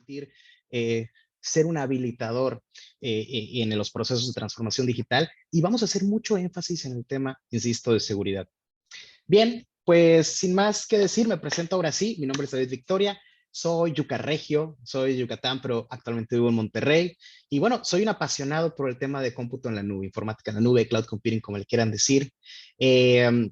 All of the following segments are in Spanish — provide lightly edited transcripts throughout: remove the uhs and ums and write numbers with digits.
permitir ser un habilitador en los procesos de transformación digital y vamos a hacer mucho énfasis en el tema, insisto, de seguridad. Bien, pues sin más que decir, me presento ahora sí. Mi nombre es David Victoria, soy yucarregio, soy de Yucatán, pero actualmente vivo en Monterrey. Y bueno, soy un apasionado por el tema de cómputo en la nube, informática en la nube, cloud computing, como le quieran decir. Eh,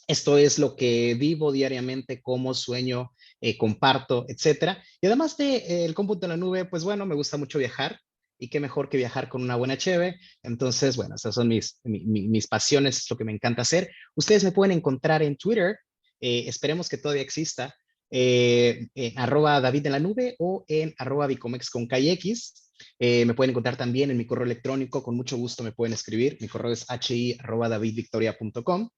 Esto es lo que vivo diariamente, como sueño, comparto, etcétera. Y además de el cómputo en la nube, pues bueno, me gusta mucho viajar y qué mejor que viajar con una buena cheve. Entonces, bueno, esas son mis pasiones, es lo que me encanta hacer. Ustedes me pueden encontrar en Twitter, esperemos que todavía exista, arroba David en la nube o en arroba Bicomex con KX. Me pueden encontrar también en mi correo electrónico, con mucho gusto me pueden escribir. Mi correo es hi@davidvictoria.com.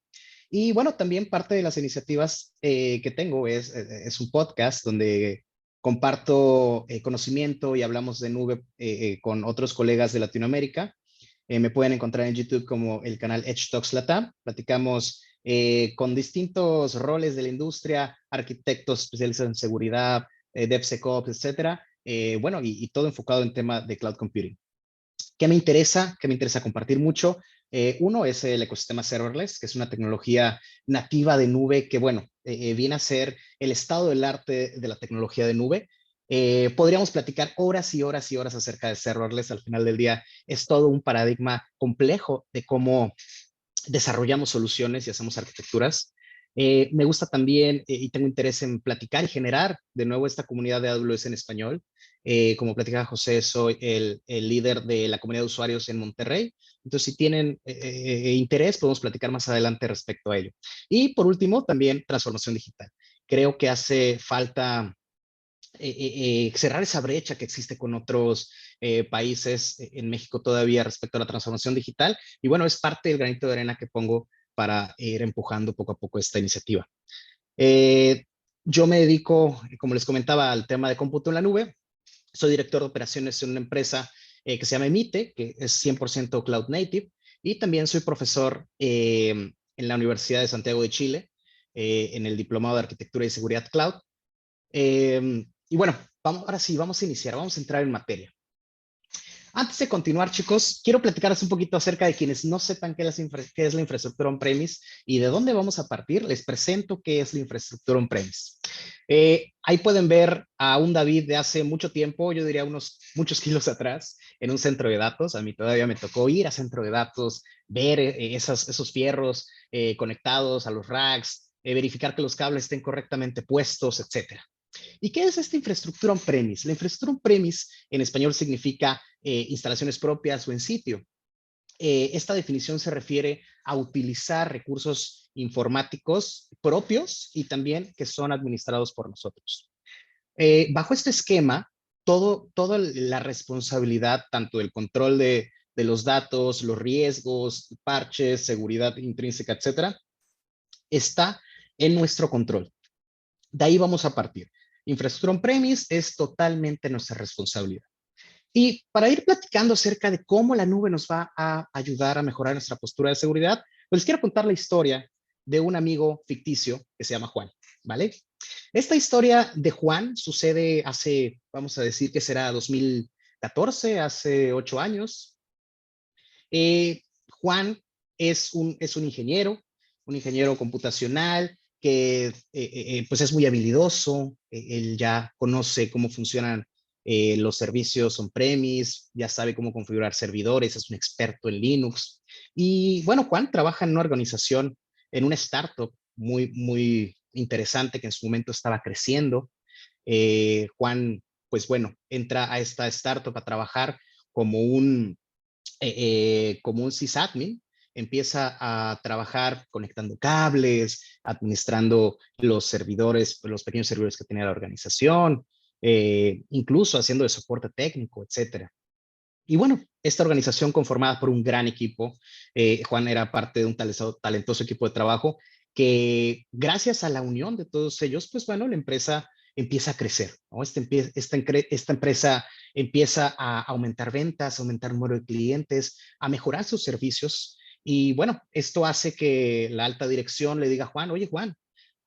Y bueno, también parte de las iniciativas que tengo es un podcast donde comparto conocimiento y hablamos de nube con otros colegas de Latinoamérica. Me pueden encontrar en YouTube como el canal Edge Talks Latam. Platicamos con distintos roles de la industria, arquitectos especializados en seguridad, DevSecOps, etcétera. Bueno, y todo enfocado en tema de cloud computing. ¿Qué me interesa? ¿Qué me interesa compartir mucho? Uno es el ecosistema serverless, que es una tecnología nativa de nube que, bueno, viene a ser el estado del arte de la tecnología de nube. Podríamos platicar horas y horas y horas acerca de serverless. Al final del día es todo un paradigma complejo de cómo desarrollamos soluciones y hacemos arquitecturas. Me gusta también y tengo interés en platicar y generar de nuevo esta comunidad de AWS en español. Como platicaba José, soy el líder de la comunidad de usuarios en Monterrey. Entonces, si tienen interés, podemos platicar más adelante respecto a ello. Y por último, también transformación digital. Creo que hace falta cerrar esa brecha que existe con otros países en México todavía respecto a la transformación digital. Y bueno, es parte del granito de arena que pongo para ir empujando poco a poco esta iniciativa. Eh, yo me dedico, como les comentaba, al tema de cómputo en la nube. Soy director de operaciones en una empresa que se llama Emite, que es 100% cloud native. Y también soy profesor en la Universidad de Santiago de Chile, en el Diplomado de Arquitectura y Seguridad Cloud. Y bueno, ahora sí, vamos a iniciar, vamos a entrar en materia. Antes de continuar, chicos, quiero platicarles un poquito acerca de quienes no sepan qué es la infraestructura on-premise y de dónde vamos a partir. Les presento qué es la infraestructura on-premise. Ahí pueden ver a un David de hace mucho tiempo, yo diría unos muchos kilos atrás, en un centro de datos. A mí todavía me tocó ir a centro de datos, ver esos fierros conectados a los racks, verificar que los cables estén correctamente puestos, etcétera. ¿Y qué es esta infraestructura on-premise? La infraestructura on-premise en español significa instalaciones propias o en sitio. Esta definición se refiere a utilizar recursos informáticos propios y también que son administrados por nosotros. Bajo este esquema, toda la responsabilidad, tanto del control de los datos, los riesgos, parches, seguridad intrínseca, etcétera, está en nuestro control. De ahí vamos a partir. Infraestructura on-premise es totalmente nuestra responsabilidad. Y para ir platicando acerca de cómo la nube nos va a ayudar a mejorar nuestra postura de seguridad, pues les quiero contar la historia de un amigo ficticio que se llama Juan, ¿vale? Esta historia de Juan sucede hace, vamos a decir que será 2014, hace 8 años. Juan es un ingeniero computacional que pues es muy habilidoso, él ya conoce cómo funcionan los servicios on-premise, ya sabe cómo configurar servidores, es un experto en Linux. Y bueno, Juan trabaja en una organización, en una startup muy interesante que en su momento estaba creciendo. Juan, pues bueno, entra a esta startup a trabajar como como un sysadmin, empieza a trabajar conectando cables, administrando los servidores, los pequeños servidores que tenía la organización, incluso haciendo de soporte técnico, etcétera. Y bueno, esta organización conformada por un gran equipo, Juan era parte de un talentoso equipo de trabajo que gracias a la unión de todos ellos, pues bueno, la empresa empieza a crecer, ¿no? Esta empresa empieza a aumentar ventas, a aumentar el número de clientes, a mejorar sus servicios. Y bueno, esto hace que la alta dirección le diga a Juan, oye Juan,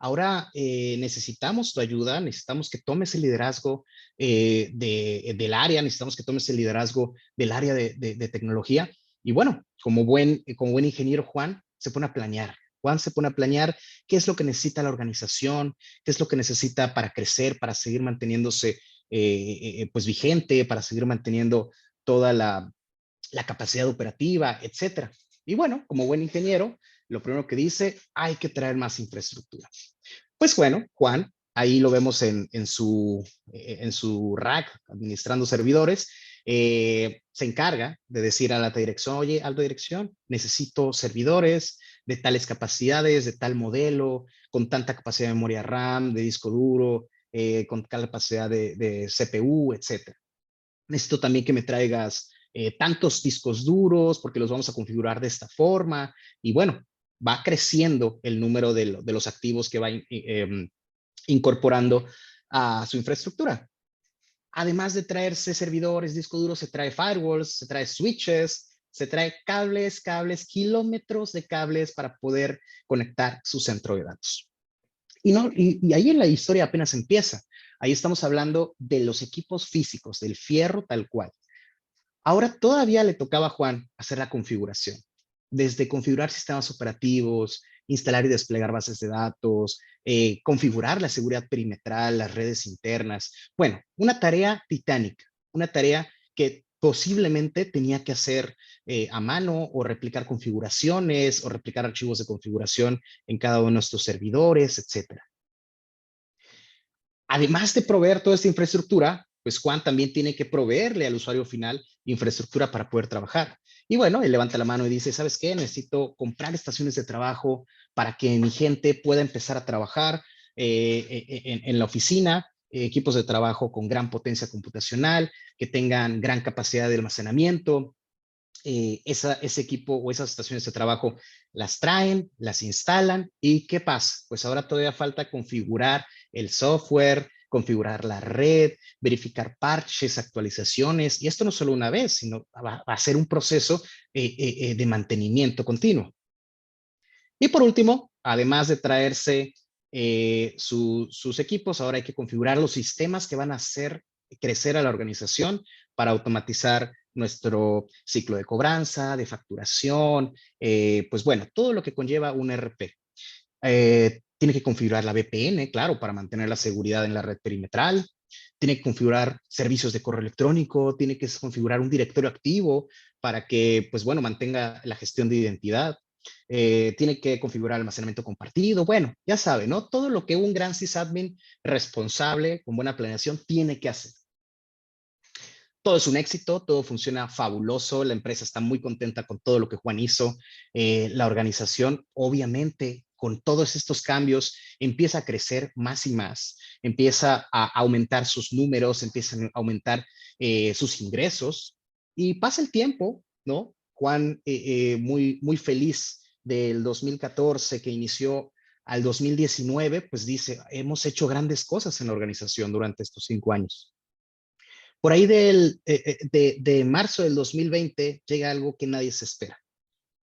ahora necesitamos tu ayuda, necesitamos que tomes el liderazgo del área, necesitamos que tomes el liderazgo del área de tecnología. Y bueno, como buen ingeniero, Juan se pone a planear. Juan se pone a planear qué es lo que necesita la organización, qué es lo que necesita para crecer, para seguir manteniéndose pues vigente, para seguir manteniendo toda la capacidad operativa, etcétera. Y bueno, como buen ingeniero, lo primero que dice, hay que traer más infraestructura. Pues bueno, Juan, ahí lo vemos en su rack, administrando servidores, se encarga de decir a la alta dirección, oye, alta dirección, necesito servidores de tales capacidades, de tal modelo, con tanta capacidad de memoria RAM, de disco duro, con tal capacidad de CPU, etcétera. Necesito también que me traigas tantos discos duros porque los vamos a configurar de esta forma. Y bueno, va creciendo el número de los activos que va incorporando a su infraestructura. Además de traerse servidores, discos duros, se trae firewalls, se trae switches, se trae cables, kilómetros de cables para poder conectar su centro de datos. Y ahí en la historia apenas empieza. Ahí estamos hablando de los equipos físicos, del fierro tal cual. Ahora todavía le tocaba a Juan hacer la configuración, desde configurar sistemas operativos, instalar y desplegar bases de datos, configurar la seguridad perimetral, las redes internas. Bueno, una tarea titánica, una tarea que posiblemente tenía que hacer a mano o replicar configuraciones o replicar archivos de configuración en cada uno de nuestros servidores, etcétera. Además de proveer toda esta infraestructura, pues Juan también tiene que proveerle al usuario final infraestructura para poder trabajar. Y bueno, él levanta la mano y dice, ¿sabes qué? Necesito comprar estaciones de trabajo para que mi gente pueda empezar a trabajar en la oficina, equipos de trabajo con gran potencia computacional, que tengan gran capacidad de almacenamiento. Ese equipo o esas estaciones de trabajo las traen, las instalan y ¿qué pasa? Pues ahora todavía falta configurar el software, configurar la red, verificar parches, actualizaciones y esto no solo una vez, sino va a ser un proceso de mantenimiento continuo. Y por último, además de traerse sus equipos, ahora hay que configurar los sistemas que van a hacer crecer a la organización para automatizar nuestro ciclo de cobranza, de facturación, pues bueno, todo lo que conlleva un RP. Tiene que configurar la VPN, claro, para mantener la seguridad en la red perimetral. Tiene que configurar servicios de correo electrónico, tiene que configurar un directorio activo para que, pues bueno, mantenga la gestión de identidad. Tiene que configurar almacenamiento compartido. Bueno, ya sabe, ¿no? Todo lo que un gran sysadmin responsable, con buena planeación, tiene que hacer. Todo es un éxito, todo funciona fabuloso, la empresa está muy contenta con todo lo que Juan hizo, la organización obviamente con todos estos cambios empieza a crecer más y más, empieza a aumentar sus números, empiezan a aumentar sus ingresos y pasa el tiempo, ¿no? Juan muy feliz del 2014 que inició al 2019, pues dice, hemos hecho grandes cosas en la organización durante estos 5 años. Por ahí de marzo del 2020 llega algo que nadie se espera.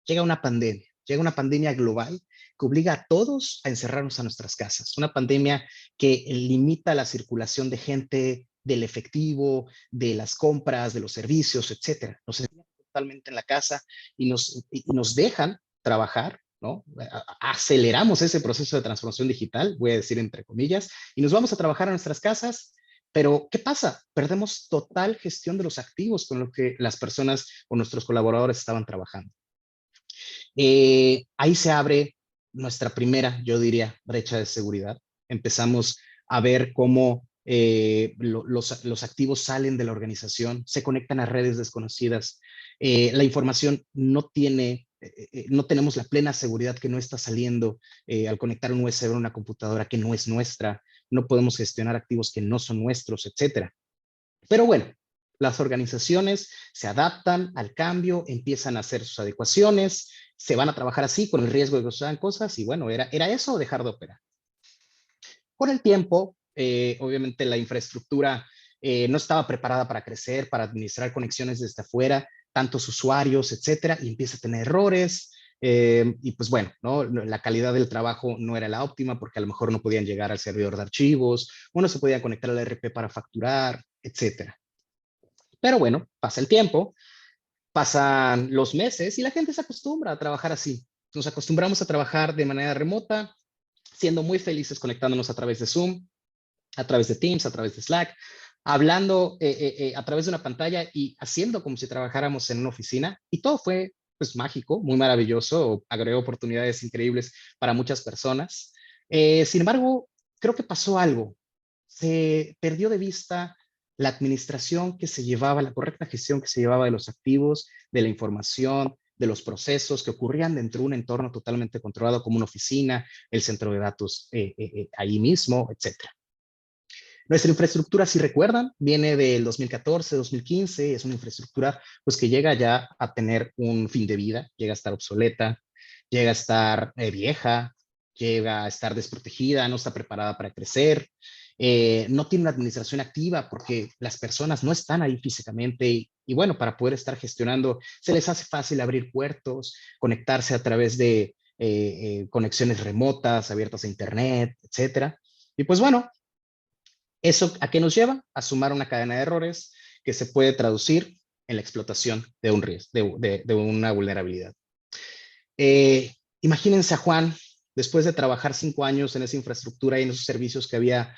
Llega una pandemia global que obliga a todos a encerrarnos a nuestras casas. Una pandemia que limita la circulación de gente, del efectivo, de las compras, de los servicios, etcétera. Nos encerramos totalmente en la casa y nos dejan trabajar, ¿no? Aceleramos ese proceso de transformación digital, voy a decir entre comillas, y nos vamos a trabajar a nuestras casas. Pero, ¿qué pasa? Perdemos total gestión de los activos con los que las personas o nuestros colaboradores estaban trabajando. Ahí se abre nuestra primera, yo diría, brecha de seguridad. Empezamos a ver cómo los activos salen de la organización, se conectan a redes desconocidas. La información no tenemos la plena seguridad que no está saliendo al conectar un USB a una computadora que no es nuestra. No podemos gestionar activos que no son nuestros, etcétera. Pero bueno, las organizaciones se adaptan al cambio, empiezan a hacer sus adecuaciones, se van a trabajar así con el riesgo de que sucedan cosas y bueno, era eso o dejar de operar. Con el tiempo, obviamente la infraestructura no estaba preparada para crecer, para administrar conexiones desde afuera, tantos usuarios, etcétera, y empieza a tener errores. Y pues bueno, ¿no? La calidad del trabajo no era la óptima porque a lo mejor no podían llegar al servidor de archivos, o no se podían conectar al ERP para facturar, etcétera. Pero bueno, pasa el tiempo, pasan los meses y la gente se acostumbra a trabajar así. Nos acostumbramos a trabajar de manera remota, siendo muy felices conectándonos a través de Zoom, a través de Teams, a través de Slack, hablando a través de una pantalla y haciendo como si trabajáramos en una oficina. Y todo fue pues mágico, muy maravilloso, agregó oportunidades increíbles para muchas personas. Sin embargo, creo que pasó algo. Se perdió de vista la administración que se llevaba, la correcta gestión que se llevaba de los activos, de la información, de los procesos que ocurrían dentro de un entorno totalmente controlado como una oficina, el centro de datos ahí mismo, etcétera. Nuestra infraestructura, si recuerdan, viene del 2014, 2015, es una infraestructura pues que llega ya a tener un fin de vida, llega a estar obsoleta, llega a estar vieja, llega a estar desprotegida, no está preparada para crecer, no tiene una administración activa porque las personas no están ahí físicamente y bueno, para poder estar gestionando, se les hace fácil abrir puertos, conectarse a través de conexiones remotas, abiertas a internet, etcétera. Y pues bueno, ¿eso a qué nos lleva? A sumar una cadena de errores que se puede traducir en la explotación de un riesgo, de una vulnerabilidad. Imagínense a Juan, después de trabajar 5 años en esa infraestructura y en esos servicios que había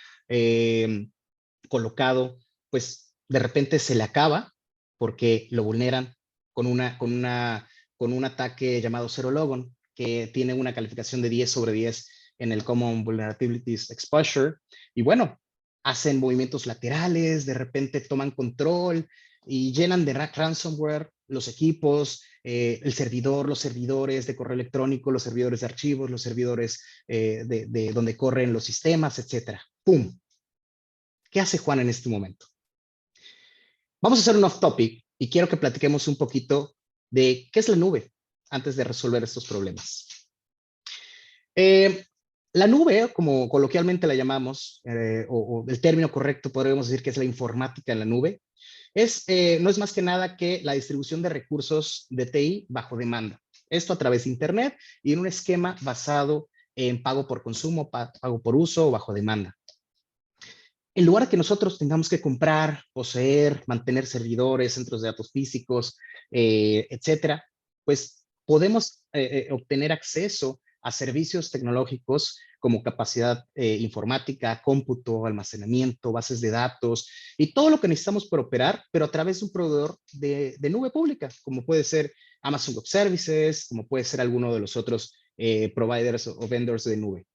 colocado, pues de repente se le acaba porque lo vulneran con un ataque llamado Zero Logon, que tiene una calificación de 10 sobre 10 en el Common Vulnerabilities Exposure. Y bueno, hacen movimientos laterales, de repente toman control y llenan de ransomware los equipos, el servidor, los servidores de correo electrónico, los servidores de archivos, los servidores de donde corren los sistemas, etcétera. ¡Pum! ¿Qué hace Juan en este momento? Vamos a hacer un off topic y quiero que platiquemos un poquito de qué es la nube antes de resolver estos problemas. La nube, como coloquialmente la llamamos, o el término correcto podríamos decir que es la informática en la nube, no es más que nada que la distribución de recursos de TI bajo demanda. Esto a través de Internet y en un esquema basado en pago por consumo, pago por uso o bajo demanda. En lugar de que nosotros tengamos que comprar, poseer, mantener servidores, centros de datos físicos, etcétera, pues podemos obtener acceso a servicios tecnológicos como capacidad informática, cómputo, almacenamiento, bases de datos y todo lo que necesitamos para operar, pero a través de un proveedor de nube pública, como puede ser Amazon Web Services, como puede ser alguno de los otros providers o vendors de nube.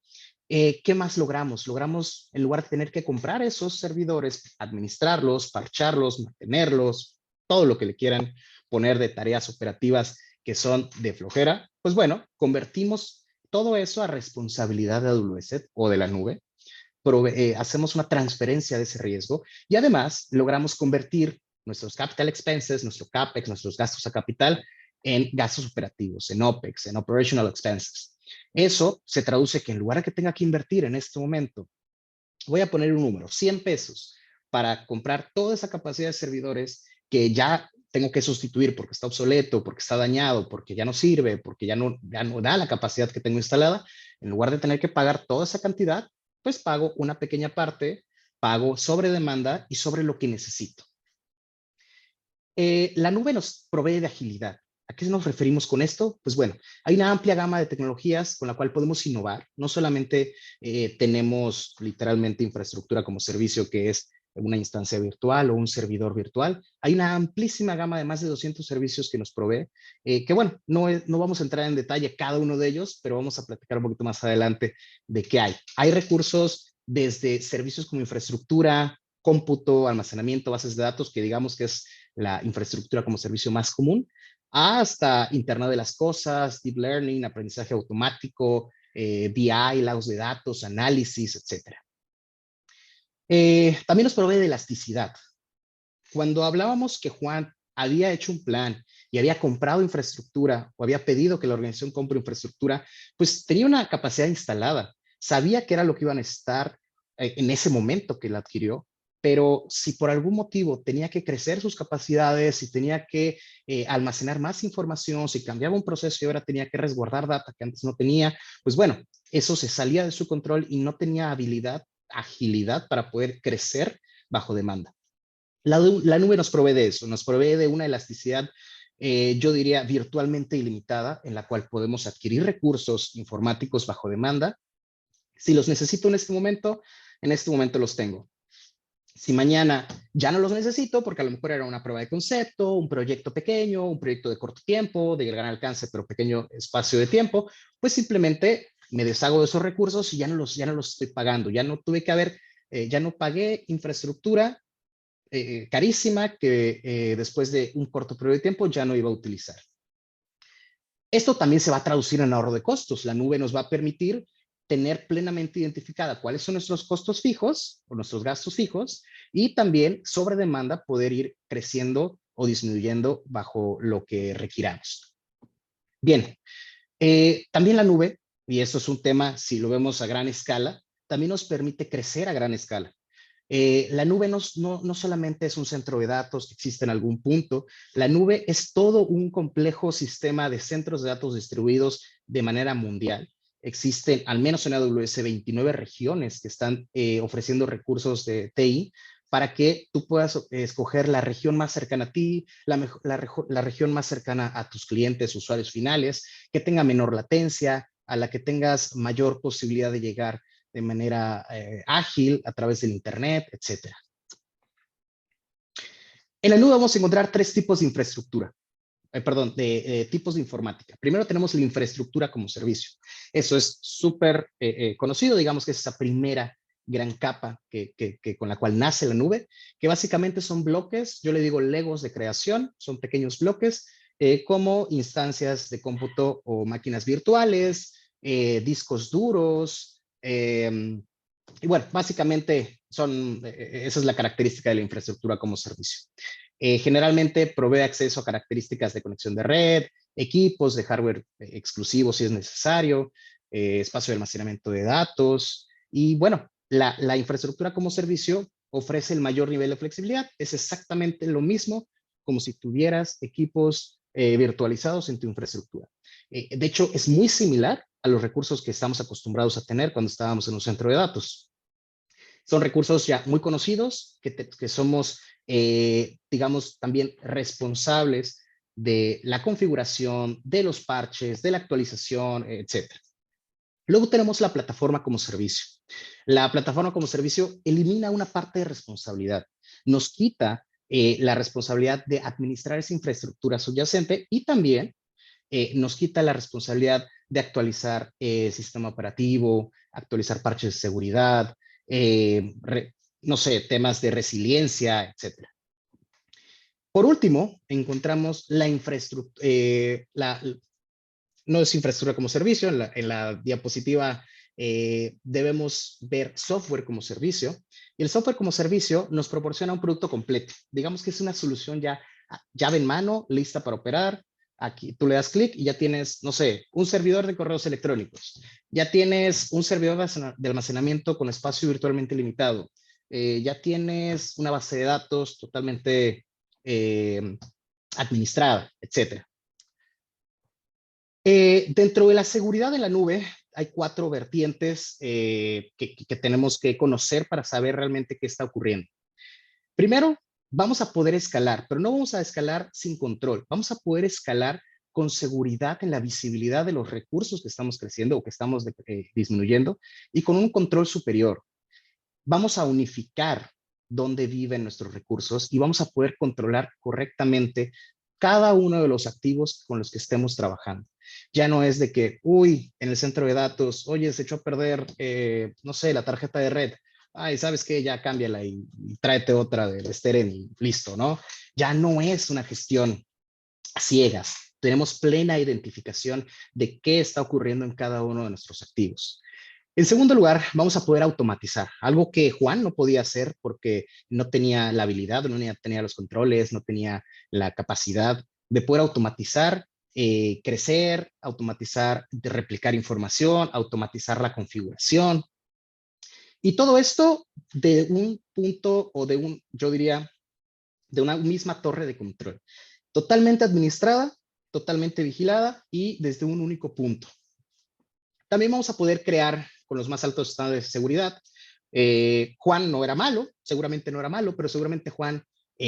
¿Qué más logramos? Logramos, en lugar de tener que comprar esos servidores, administrarlos, parcharlos, mantenerlos, todo lo que le quieran poner de tareas operativas que son de flojera, pues bueno, convertimos todo eso a responsabilidad de AWS o de la nube, hacemos una transferencia de ese riesgo y además logramos convertir nuestros capital expenses, nuestro CAPEX, nuestros gastos a capital en gastos operativos, en OPEX, en operational expenses. Eso se traduce que en lugar de que tenga que invertir en este momento, voy a poner un número, 100 pesos para comprar toda esa capacidad de servidores que ya tengo que sustituir porque está obsoleto, porque está dañado, porque ya no sirve, porque ya no da la capacidad que tengo instalada, en lugar de tener que pagar toda esa cantidad, pues pago una pequeña parte, pago sobre demanda y sobre lo que necesito. La nube nos provee de agilidad. ¿A qué nos referimos con esto? Pues bueno, hay una amplia gama de tecnologías con la cual podemos innovar. No solamente tenemos literalmente infraestructura como servicio, que es una instancia virtual o un servidor virtual. Hay una amplísima gama de más de 200 servicios que nos provee, que bueno, no vamos a entrar en detalle cada uno de ellos, pero vamos a platicar un poquito más adelante de qué hay. Hay recursos desde servicios como infraestructura, cómputo, almacenamiento, bases de datos, que digamos que es la infraestructura como servicio más común, hasta Internet de las Cosas, Deep Learning, aprendizaje automático, BI, lagos de datos, análisis, etc. También nos provee de elasticidad. Cuando hablábamos que Juan había hecho un plan y había comprado infraestructura o había pedido que la organización compre infraestructura, pues tenía una capacidad instalada, sabía que era lo que iban a necesitar en ese momento que la adquirió, pero si por algún motivo tenía que crecer sus capacidades, si tenía que almacenar más información, si cambiaba un proceso y ahora tenía que resguardar data que antes no tenía, pues bueno, eso se salía de su control y no tenía habilidad, agilidad para poder crecer bajo demanda. La nube nos provee de eso, nos provee de una elasticidad, yo diría, virtualmente ilimitada, en la cual podemos adquirir recursos informáticos bajo demanda. Si los necesito en este momento los tengo. Si mañana ya no los necesito, porque a lo mejor era una prueba de concepto, un proyecto pequeño, un proyecto de corto tiempo, de gran alcance, pero pequeño espacio de tiempo, pues simplemente me deshago de esos recursos y ya no los estoy pagando. Ya no tuve que haber, ya no pagué infraestructura carísima que después de un corto periodo de tiempo ya no iba a utilizar. Esto también se va a traducir en ahorro de costos. La nube nos va a permitir tener plenamente identificada cuáles son nuestros costos fijos o nuestros gastos fijos y también sobre demanda poder ir creciendo o disminuyendo bajo lo que requiramos. Bien, también la nube, y esto es un tema, si lo vemos a gran escala, también nos permite crecer a gran escala. La nube no solamente es un centro de datos que existe en algún punto, la nube es todo un complejo sistema de centros de datos distribuidos de manera mundial. Existen, al menos en AWS, 29 regiones que están ofreciendo recursos de TI para que tú puedas escoger la región más cercana a ti, la región más cercana a tus clientes, usuarios finales, que tenga menor latencia, a la que tengas mayor posibilidad de llegar de manera ágil a través del Internet, etc. En la nube vamos a encontrar tres tipos de infraestructura, de tipos de informática. Primero tenemos la infraestructura como servicio. Eso es súper conocido, digamos que es esa primera gran capa con la cual nace la nube, que básicamente son bloques, yo le digo legos de creación, son pequeños bloques como instancias de cómputo o máquinas virtuales, discos duros, y bueno, básicamente esa es la característica de la infraestructura como servicio. Generalmente provee acceso a características de conexión de red, equipos de hardware exclusivos si es necesario, espacio de almacenamiento de datos y bueno, la infraestructura como servicio ofrece el mayor nivel de flexibilidad. Es exactamente lo mismo como si tuvieras equipos virtualizados en tu infraestructura. De hecho, es muy similar a los recursos que estamos acostumbrados a tener cuando estábamos en un centro de datos. Son recursos ya muy conocidos, que somos, digamos, también responsables de la configuración, de los parches, de la actualización, etc. Luego tenemos la plataforma como servicio. La plataforma como servicio elimina una parte de responsabilidad. Nos quita la responsabilidad de administrar esa infraestructura subyacente y también nos quita la responsabilidad de actualizar el sistema operativo, actualizar parches de seguridad, no sé, temas de resiliencia, etcétera. Por último, encontramos la infraestructura, no es infraestructura como servicio, en la diapositiva debemos ver software como servicio, y el software como servicio nos proporciona un producto completo. Digamos que es una solución ya llave en mano, lista para operar. Aquí tú le das clic y ya tienes, no sé, un servidor de correos electrónicos. Ya tienes un servidor de almacenamiento con espacio virtualmente limitado. Ya tienes una base de datos totalmente administrada, etcétera. Dentro de la seguridad de la nube hay cuatro vertientes que tenemos que conocer para saber realmente qué está ocurriendo. Primero, vamos a poder escalar, pero no vamos a escalar sin control. Vamos a poder escalar con seguridad en la visibilidad de los recursos que estamos creciendo o que estamos disminuyendo y con un control superior. Vamos a unificar dónde viven nuestros recursos y vamos a poder controlar correctamente cada uno de los activos con los que estemos trabajando. Ya no es de que, uy, en el centro de datos, oye, se echó a perder, no sé, la tarjeta de red. Ay, ¿sabes qué? Ya cámbiala y tráete otra de Steren y listo, ¿no? Ya no es una gestión a ciegas. Tenemos plena identificación de qué está ocurriendo en cada uno de nuestros activos. En segundo lugar, vamos a poder automatizar, algo que Juan no podía hacer porque no tenía la habilidad, no tenía los controles, no tenía la capacidad de poder automatizar, crecer, automatizar, de replicar información, automatizar la configuración. Y todo esto de un punto o de un, yo diría, de una misma torre de control, totalmente administrada, totalmente vigilada y desde un único punto. También vamos a poder crear con los más altos estándares de seguridad. Juan no era malo, seguramente no era malo, pero seguramente Juan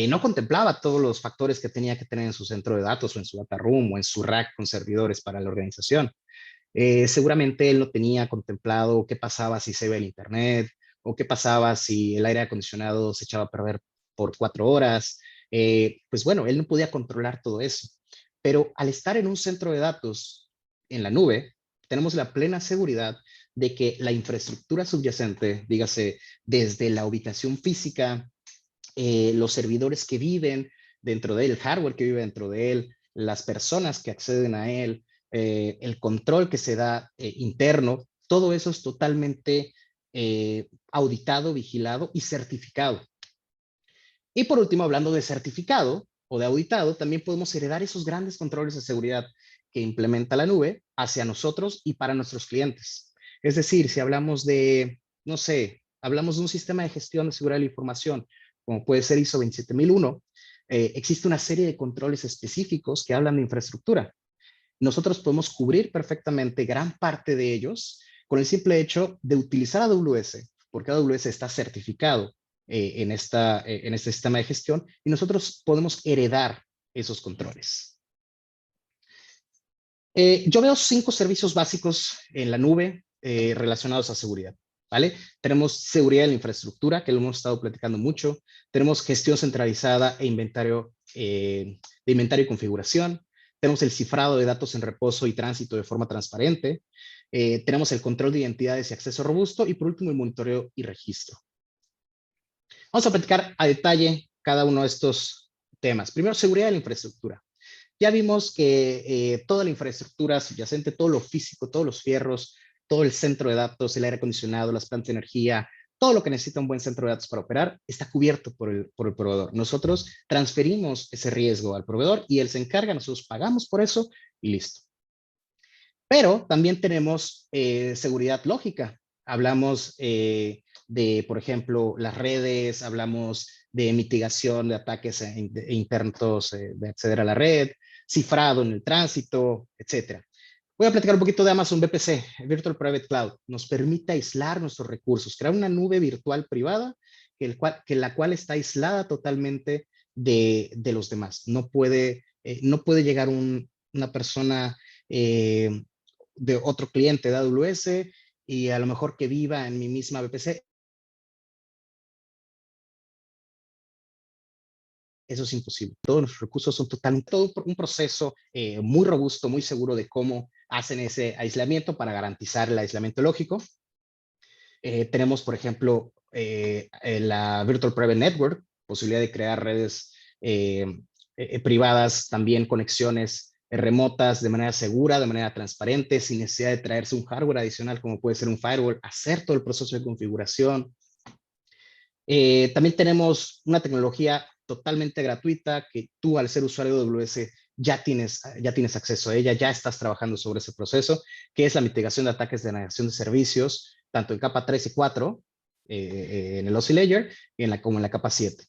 no contemplaba todos los factores que tenía que tener en su centro de datos o en su data room o en su rack con servidores para la organización. Seguramente él no tenía contemplado qué pasaba si se iba el internet o qué pasaba si el aire acondicionado se echaba a perder por 4 horas. Pues bueno, él no podía controlar todo eso. Pero al estar en un centro de datos en la nube, tenemos la plena seguridad de que la infraestructura subyacente, dígase desde la ubicación física, los servidores que viven dentro de él, el hardware que vive dentro de él, las personas que acceden a él, el control que se da interno, todo eso es totalmente auditado, vigilado y certificado. Y por último, hablando de certificado o de auditado, también podemos heredar esos grandes controles de seguridad que implementa la nube hacia nosotros y para nuestros clientes. Es decir, si hablamos de, no sé, hablamos de un sistema de gestión de seguridad de la información, como puede ser ISO 27001, existe una serie de controles específicos que hablan de infraestructura. Nosotros podemos cubrir perfectamente gran parte de ellos con el simple hecho de utilizar AWS, porque AWS está certificado en este sistema de gestión y nosotros podemos heredar esos controles. Yo veo 5 servicios básicos en la nube relacionados a seguridad. ¿Vale? Tenemos seguridad de la infraestructura, que lo hemos estado platicando mucho. Tenemos gestión centralizada de inventario y configuración. Tenemos el cifrado de datos en reposo y tránsito de forma transparente. Tenemos el control de identidades y acceso robusto. Y por último, el monitoreo y registro. Vamos a platicar a detalle cada uno de estos temas. Primero, seguridad de la infraestructura. Ya vimos que toda la infraestructura subyacente, todo lo físico, todos los fierros, todo el centro de datos, el aire acondicionado, las plantas de energía, todo lo que necesita un buen centro de datos para operar está cubierto por el proveedor. Nosotros transferimos ese riesgo al proveedor y él se encarga, nosotros pagamos por eso y listo. Pero también tenemos seguridad lógica. Hablamos de, por ejemplo, las redes, hablamos de mitigación de ataques internos de acceder a la red, cifrado en el tránsito, etcétera. Voy a platicar un poquito de Amazon VPC, Virtual Private Cloud. Nos permite aislar nuestros recursos, crear una nube virtual privada la cual está aislada totalmente de los demás. No puede llegar una persona de otro cliente de AWS y a lo mejor que viva en mi misma VPC. Eso es imposible. Todos los recursos son totalmente, todo un proceso muy robusto, muy seguro de cómo hacen ese aislamiento para garantizar el aislamiento lógico. Tenemos, por ejemplo, la Virtual Private Network, posibilidad de crear redes privadas, también conexiones remotas de manera segura, de manera transparente, sin necesidad de traerse un hardware adicional como puede ser un firewall, hacer todo el proceso de configuración. También tenemos una tecnología totalmente gratuita que tú al ser usuario de AWS ya tienes acceso a ella, ya estás trabajando sobre ese proceso, que es la mitigación de ataques de negación de servicios, tanto en capa 3 y 4, en el OSI Layer, como en la capa 7.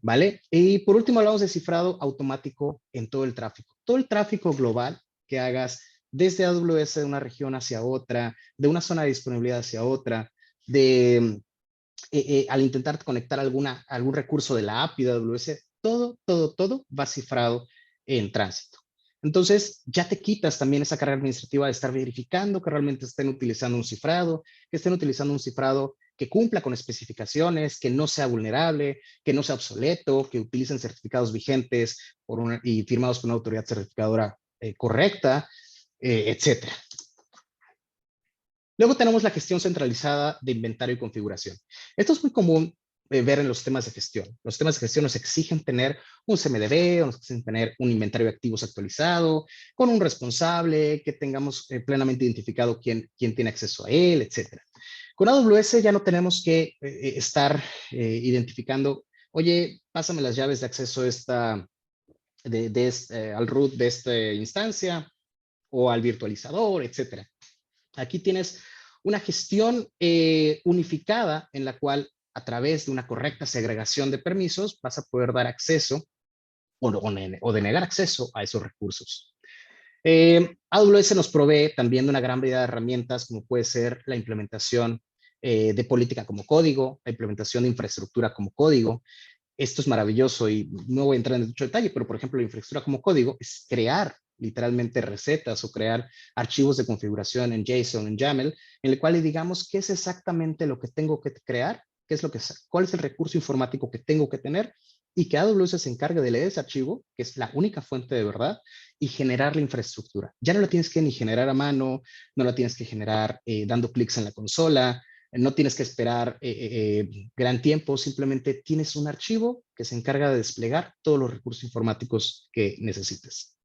¿Vale? Y por último hablamos de cifrado automático en todo el tráfico. Todo el tráfico global que hagas desde AWS de una región hacia otra, de una zona de disponibilidad hacia otra, al intentar conectar algún recurso de la API de AWS, todo va cifrado en tránsito. Entonces, ya te quitas también esa carga administrativa de estar verificando que realmente estén utilizando un cifrado, que estén utilizando un cifrado que cumpla con especificaciones, que no sea vulnerable, que no sea obsoleto, que utilicen certificados vigentes y firmados por una autoridad certificadora correcta, etcétera. Luego tenemos la gestión centralizada de inventario y configuración. Esto es muy común ver en los temas de gestión. Los temas de gestión nos exigen tener un CMDB, nos exigen tener un inventario de activos actualizado, con un responsable, que tengamos plenamente identificado quién tiene acceso a él, etc. Con AWS ya no tenemos que estar identificando, oye, pásame las llaves de acceso al root de esta instancia o al virtualizador, etc. Aquí tienes una gestión unificada en la cual a través de una correcta segregación de permisos vas a poder dar acceso o denegar acceso a esos recursos. AWS nos provee también de una gran variedad de herramientas, como puede ser la implementación de política como código, la implementación de infraestructura como código. Esto es maravilloso y no voy a entrar en mucho detalle, pero por ejemplo, la infraestructura como código es crear literalmente recetas o crear archivos de configuración en JSON, en YAML, en el cual le digamos qué es exactamente lo que tengo que crear, qué es cuál es el recurso informático que tengo que tener y que AWS se encargue de leer ese archivo, que es la única fuente de verdad, y generar la infraestructura. Ya no la tienes que ni generar a mano, no la tienes que generar dando clics en la consola, no tienes que esperar gran tiempo, simplemente tienes un archivo que se encarga de desplegar todos los recursos informáticos que necesites.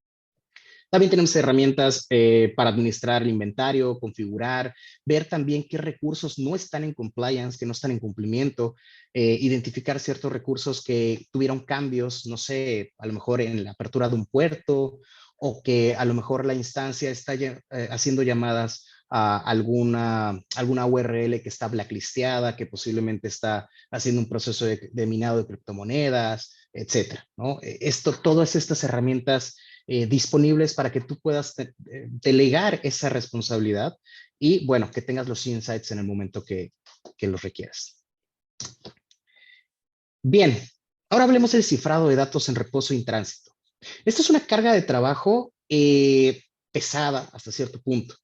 También tenemos herramientas para administrar el inventario, configurar, ver también qué recursos no están en compliance, que no están en cumplimiento, identificar ciertos recursos que tuvieron cambios, no sé, a lo mejor en la apertura de un puerto o que a lo mejor la instancia está haciendo llamadas a alguna URL que está blacklisteada, que posiblemente está haciendo un proceso de minado de criptomonedas, etcétera, ¿no? Todas estas herramientas disponibles para que tú puedas delegar esa responsabilidad y, bueno, que tengas los insights en el momento que los requieras. Bien, ahora hablemos del cifrado de datos en reposo y en tránsito. Esto es una carga de trabajo pesada hasta cierto punto.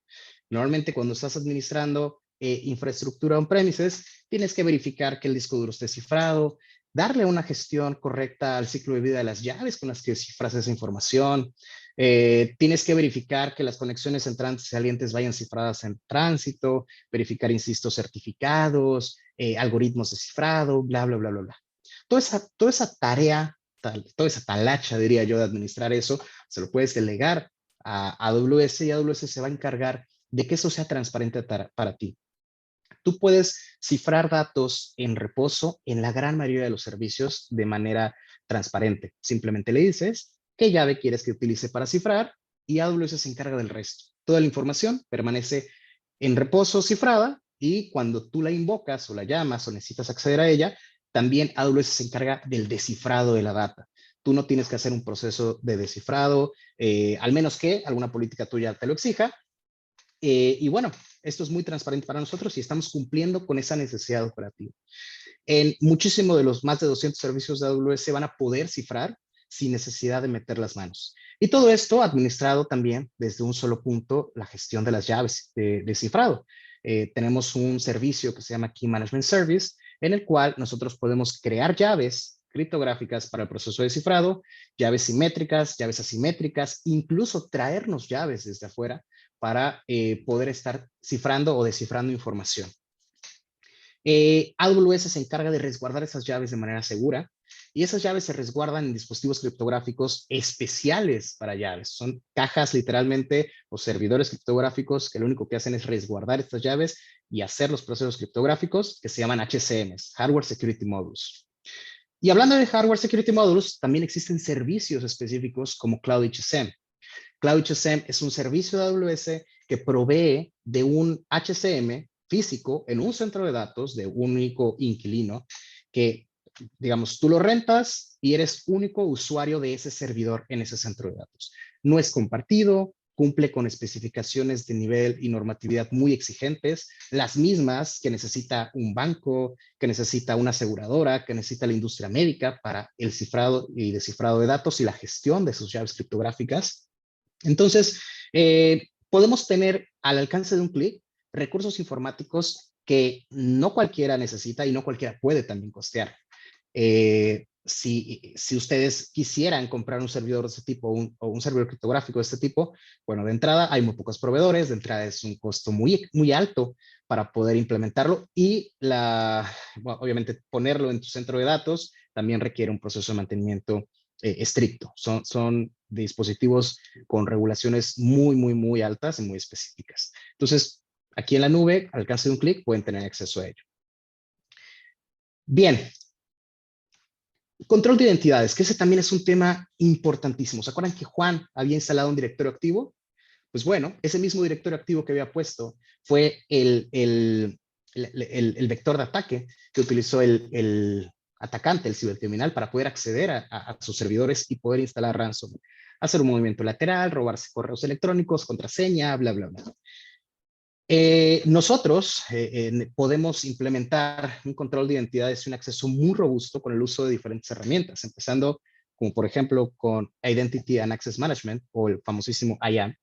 Normalmente cuando estás administrando infraestructura on-premises, tienes que verificar que el disco duro esté cifrado, darle una gestión correcta al ciclo de vida de las llaves con las que cifras esa información. Tienes que verificar que las conexiones entrantes y salientes vayan cifradas en tránsito, verificar, insisto, certificados, algoritmos de cifrado, bla, bla, bla, bla, bla. Toda esa tarea, toda esa talacha, diría yo, de administrar eso, se lo puedes delegar a AWS y AWS se va a encargar de que eso sea transparente para ti. Tú puedes cifrar datos en reposo en la gran mayoría de los servicios de manera transparente. Simplemente le dices qué llave quieres que utilice para cifrar y AWS se encarga del resto. Toda la información permanece en reposo cifrada y cuando tú la invocas o la llamas o necesitas acceder a ella, también AWS se encarga del descifrado de la data. Tú no tienes que hacer un proceso de descifrado, al menos que alguna política tuya te lo exija. Y bueno, esto es muy transparente para nosotros y estamos cumpliendo con esa necesidad operativa. En muchísimo de los más de 200 servicios de AWS van a poder cifrar sin necesidad de meter las manos. Y todo esto administrado también desde un solo punto, la gestión de las llaves de cifrado. Tenemos un servicio que se llama Key Management Service, en el cual nosotros podemos crear llaves criptográficas para el proceso de cifrado, llaves simétricas, llaves asimétricas, incluso traernos llaves desde afuera para poder estar cifrando o descifrando información. AWS se encarga de resguardar esas llaves de manera segura y esas llaves se resguardan en dispositivos criptográficos especiales para llaves. Son cajas literalmente o servidores criptográficos que lo único que hacen es resguardar estas llaves y hacer los procesos criptográficos que se llaman HCMs, Hardware Security Modules. Y hablando de Hardware Security Modules, también existen servicios específicos como Cloud HCM. Cloud HCM es un servicio de AWS que provee de un HCM físico en un centro de datos de un único inquilino que, digamos, tú lo rentas y eres único usuario de ese servidor en ese centro de datos. No es compartido, cumple con especificaciones de nivel y normatividad muy exigentes, las mismas que necesita un banco, que necesita una aseguradora, que necesita la industria médica para el cifrado y descifrado de datos y la gestión de sus llaves criptográficas. Entonces, podemos tener al alcance de un clic recursos informáticos que no cualquiera necesita y no cualquiera puede también costear. Si ustedes quisieran comprar un servidor de este tipo o un servidor criptográfico de este tipo, bueno, de entrada hay muy pocos proveedores, de entrada es un costo muy, muy alto para poder implementarlo y bueno, obviamente ponerlo en tu centro de datos también requiere un proceso de mantenimiento estricto. Son dispositivos con regulaciones muy, muy, muy altas y muy específicas. Entonces, aquí en la nube, al alcance de un clic, pueden tener acceso a ello. Bien. Control de identidades, que ese también es un tema importantísimo. ¿Se acuerdan que Juan había instalado un directorio activo? Pues bueno, ese mismo directorio activo que había puesto fue el vector de ataque que utilizó el atacante, el cibercriminal, para poder acceder a sus servidores y poder instalar ransomware, hacer un movimiento lateral, robarse correos electrónicos, contraseña, bla, bla, bla. Nosotros podemos implementar un control de identidades y un acceso muy robusto con el uso de diferentes herramientas, empezando como por ejemplo con Identity and Access Management o el famosísimo IAM,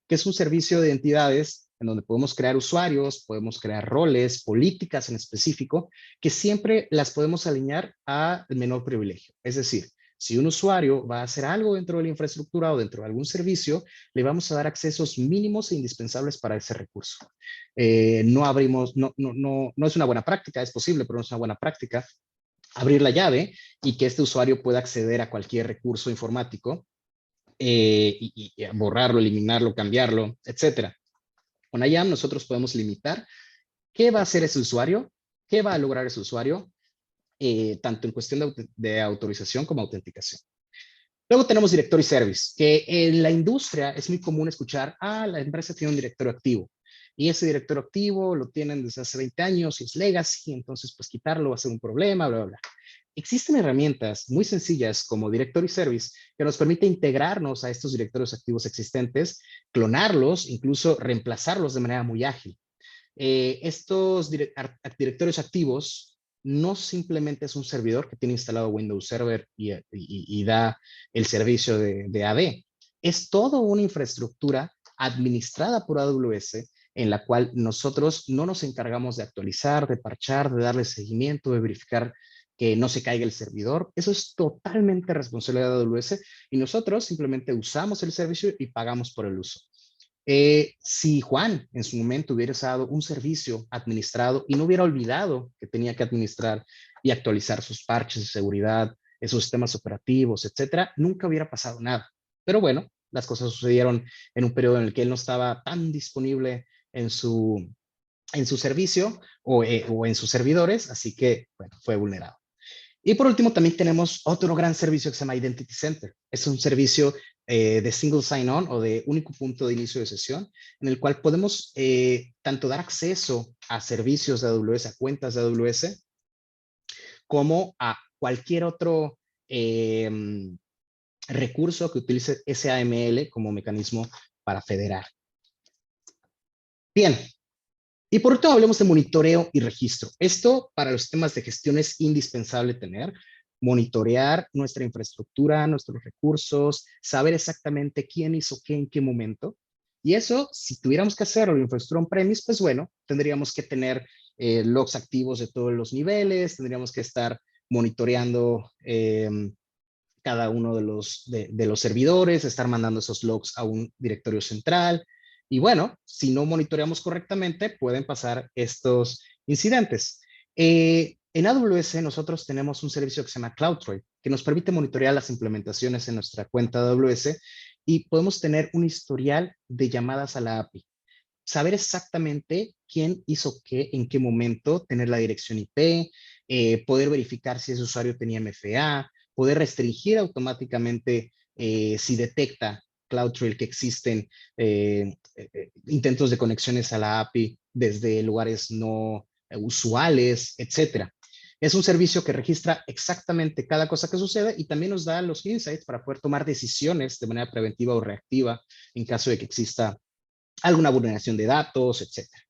que es un servicio de identidades en donde podemos crear usuarios, podemos crear roles, políticas en específico, que siempre las podemos alinear al menor privilegio. Es decir, si un usuario va a hacer algo dentro de la infraestructura o dentro de algún servicio, le vamos a dar accesos mínimos e indispensables para ese recurso. No abrimos, no es una buena práctica, es posible, pero no es una buena práctica abrir la llave y que este usuario pueda acceder a cualquier recurso informático y borrarlo, eliminarlo, cambiarlo, etcétera. Con IAM nosotros podemos limitar qué va a hacer ese usuario, qué va a lograr ese usuario, tanto en cuestión de autorización como autenticación. Luego tenemos Directory Service, que en la industria es muy común escuchar, la empresa tiene un directorio activo, y ese directorio activo lo tienen desde hace 20 años y es legacy, entonces pues quitarlo va a ser un problema, bla, bla, bla. Existen herramientas muy sencillas como Directory Service que nos permite integrarnos a estos directorios activos existentes, clonarlos, incluso reemplazarlos de manera muy ágil. Estos directorios activos no simplemente es un servidor que tiene instalado Windows Server y da el servicio de AD. Es toda una infraestructura administrada por AWS en la cual nosotros no nos encargamos de actualizar, de parchar, de darle seguimiento, de verificar que no se caiga el servidor. Eso es totalmente responsabilidad de AWS y nosotros simplemente usamos el servicio y pagamos por el uso. Si Juan en su momento hubiera usado un servicio administrado y no hubiera olvidado que tenía que administrar y actualizar sus parches de seguridad, esos sistemas operativos, etcétera, nunca hubiera pasado nada. Pero bueno, las cosas sucedieron en un periodo en el que él no estaba tan disponible en su servicio o en sus servidores, así que bueno, fue vulnerado. Y por último, también tenemos otro gran servicio que se llama Identity Center. Es un servicio de single sign-on o de único punto de inicio de sesión, en el cual podemos tanto dar acceso a servicios de AWS, a cuentas de AWS, como a cualquier otro recurso que utilice SAML como mecanismo para federar. Bien, y por último, hablemos de monitoreo y registro. Esto para los temas de gestión es indispensable tener, monitorear nuestra infraestructura, nuestros recursos, saber exactamente quién hizo qué en qué momento. Y eso, si tuviéramos que hacerlo en infraestructura on-premise, pues bueno, tendríamos que tener logs activos de todos los niveles, tendríamos que estar monitoreando cada uno de los servidores, estar mandando esos logs a un directorio central. Y bueno, si no monitoreamos correctamente, pueden pasar estos incidentes. En AWS nosotros tenemos un servicio que se llama CloudTrail, que nos permite monitorear las implementaciones en nuestra cuenta de AWS y podemos tener un historial de llamadas a la API. Saber exactamente quién hizo qué, en qué momento, tener la dirección IP, poder verificar si ese usuario tenía MFA, poder restringir automáticamente si detecta CloudTrail que existen intentos de conexiones a la API desde lugares no usuales, etcétera. Es un servicio que registra exactamente cada cosa que sucede y también nos da los insights para poder tomar decisiones de manera preventiva o reactiva en caso de que exista alguna vulneración de datos, etcétera.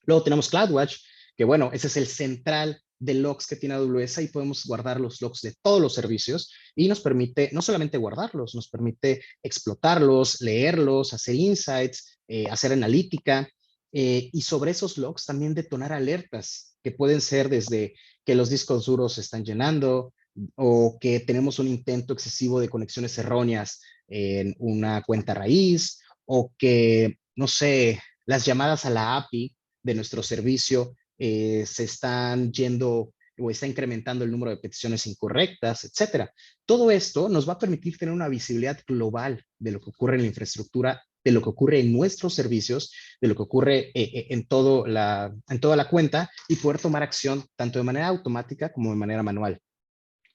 Luego tenemos CloudWatch, que bueno, ese es el central de logs que tiene AWS y podemos guardar los logs de todos los servicios y nos permite no solamente guardarlos, nos permite explotarlos, leerlos, hacer insights, hacer analítica y sobre esos logs también detonar alertas que pueden ser desde que los discos duros se están llenando o que tenemos un intento excesivo de conexiones erróneas en una cuenta raíz o que, no sé, las llamadas a la API de nuestro servicio se están yendo o está incrementando el número de peticiones incorrectas, etcétera. Todo esto nos va a permitir tener una visibilidad global de lo que ocurre en la infraestructura, de lo que ocurre en nuestros servicios, de lo que ocurre en toda la cuenta y poder tomar acción tanto de manera automática como de manera manual.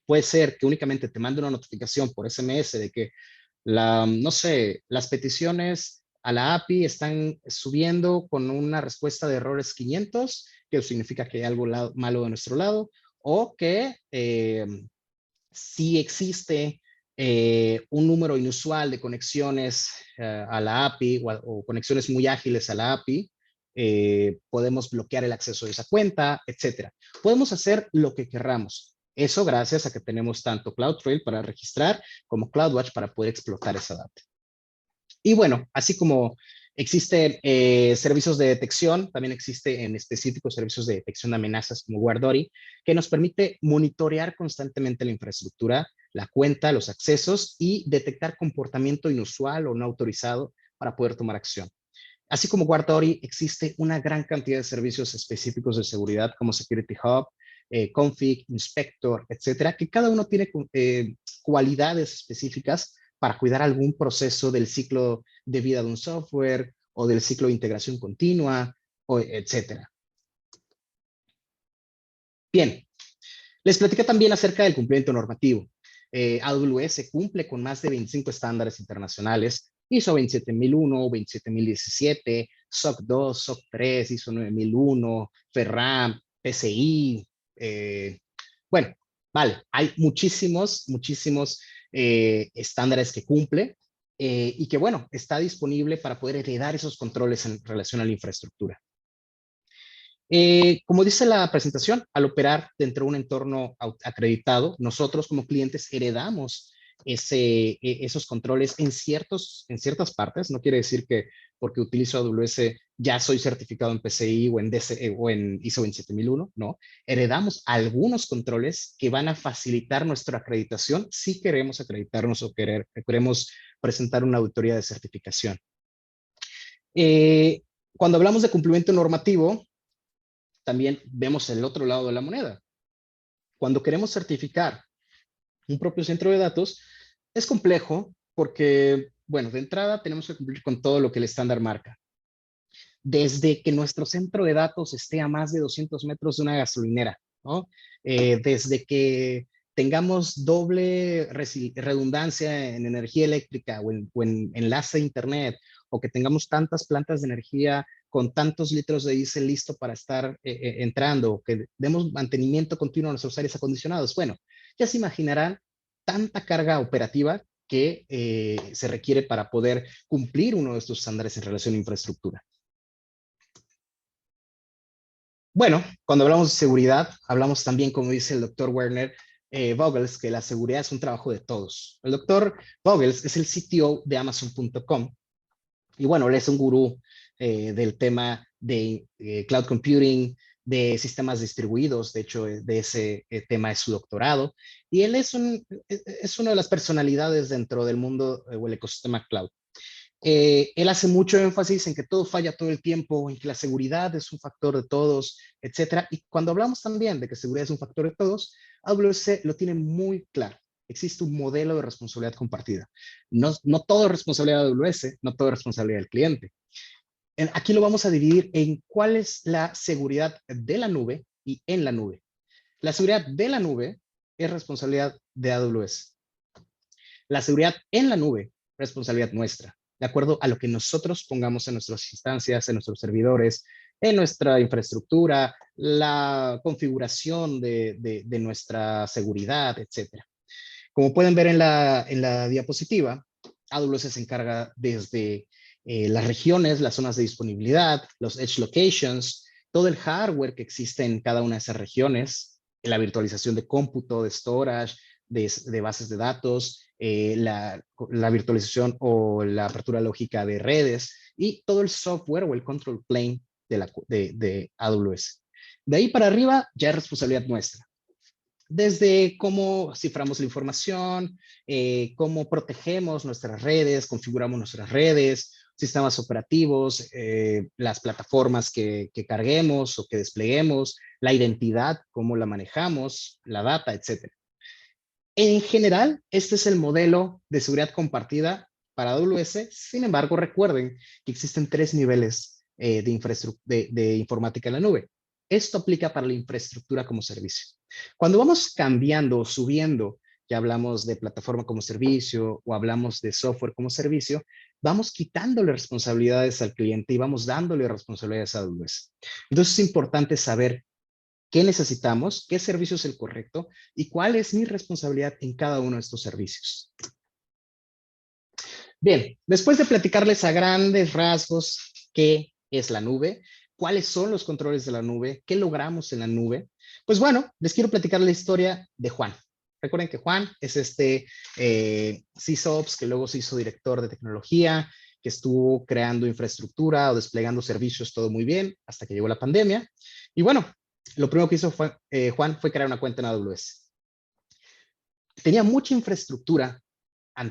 Puede ser que únicamente te mande una notificación por SMS de que no sé, las peticiones a la API están subiendo con una respuesta de errores 500, que significa que hay algo malo de nuestro lado, o que si existe un número inusual de conexiones a la API o conexiones muy ágiles a la API, podemos bloquear el acceso de esa cuenta, etcétera. Podemos hacer lo que querramos. Eso gracias a que tenemos tanto CloudTrail para registrar como CloudWatch para poder explotar esa data. Y bueno, así como existen servicios de detección, también existe en específico servicios de detección de amenazas como Guardori, que nos permite monitorear constantemente la infraestructura, la cuenta, los accesos y detectar comportamiento inusual o no autorizado para poder tomar acción. Así como Guardori, existe una gran cantidad de servicios específicos de seguridad como Security Hub, Config, Inspector, etcétera, que cada uno tiene cualidades específicas para cuidar algún proceso del ciclo de vida de un software o del ciclo de integración continua, etcétera. Bien, les platicé también acerca del cumplimiento normativo. AWS cumple con más de 25 estándares internacionales, ISO 27001, 27017, SOC 2, SOC 3, ISO 9001, FERRAM, PCI. Bueno, vale, hay muchísimos estándares que cumple y que, bueno, está disponible para poder heredar esos controles en relación a la infraestructura. Como dice la presentación, al operar dentro de un entorno acreditado, nosotros como clientes heredamos esos controles en ciertas partes. No quiere decir que porque utilizo AWS ya soy certificado en PCI o en, o en ISO 27001, no. Heredamos algunos controles que van a facilitar nuestra acreditación si queremos acreditarnos o queremos presentar una auditoría de certificación. Cuando hablamos de cumplimiento normativo, también vemos el otro lado de la moneda. Cuando queremos certificar un propio centro de datos, es complejo porque, bueno, de entrada tenemos que cumplir con todo lo que el estándar marca. Desde que nuestro centro de datos esté a más de 200 metros de una gasolinera, ¿no? Desde que tengamos doble redundancia en energía eléctrica o en enlace a internet, o que tengamos tantas plantas de energía con tantos litros de diésel listo para estar entrando, que demos mantenimiento continuo a nuestros aires acondicionados. Bueno, ya se imaginarán tanta carga operativa que se requiere para poder cumplir uno de estos estándares en relación a infraestructura. Bueno, cuando hablamos de seguridad, hablamos también, como dice el doctor Werner Vogels, que la seguridad es un trabajo de todos. El doctor Vogels es el CTO de Amazon.com y bueno, él es un gurú del tema de cloud computing, de sistemas distribuidos. De hecho, de ese tema es su doctorado. Y él es una de las personalidades dentro del mundo o el ecosistema cloud. Él hace mucho énfasis en que todo falla todo el tiempo, en que la seguridad es un factor de todos, etcétera. Y cuando hablamos también de que seguridad es un factor de todos, AWS lo tiene muy claro. Existe un modelo de responsabilidad compartida. No todo es responsabilidad de AWS, no todo es responsabilidad del cliente. Aquí lo vamos a dividir en cuál es la seguridad de la nube y en la nube. La seguridad de la nube es responsabilidad de AWS. La seguridad en la nube, responsabilidad nuestra, de acuerdo a lo que nosotros pongamos en nuestras instancias, en nuestros servidores, en nuestra infraestructura, la configuración de nuestra seguridad, etcétera. Como pueden ver en la diapositiva, AWS se encarga desde las regiones, las zonas de disponibilidad, los edge locations, todo el hardware que existe en cada una de esas regiones, la virtualización de cómputo, de storage, de bases de datos, la virtualización o la apertura lógica de redes y todo el software o el control plane de AWS. De ahí para arriba ya es responsabilidad nuestra. Desde cómo ciframos la información, cómo protegemos nuestras redes, configuramos nuestras redes, sistemas operativos, las plataformas que carguemos o que despleguemos, la identidad, cómo la manejamos, la data, etcétera. En general, este es el modelo de seguridad compartida para AWS. Sin embargo, recuerden que existen 3 niveles de informática en la nube. Esto aplica para la infraestructura como servicio. Cuando vamos cambiando o subiendo ya hablamos de plataforma como servicio o hablamos de software como servicio, vamos quitándole responsabilidades al cliente y vamos dándole responsabilidades a AWS. Entonces es importante saber qué necesitamos, qué servicio es el correcto y cuál es mi responsabilidad en cada uno de estos servicios. Bien, después de platicarles a grandes rasgos qué es la nube, cuáles son los controles de la nube, qué logramos en la nube, pues bueno, les quiero platicar la historia de Juan. Recuerden que Juan es este CISOps que luego se hizo director de tecnología, que estuvo creando infraestructura o desplegando servicios, todo muy bien, hasta que llegó la pandemia. Y bueno, lo primero que hizo Juan fue crear una cuenta en AWS. Tenía mucha infraestructura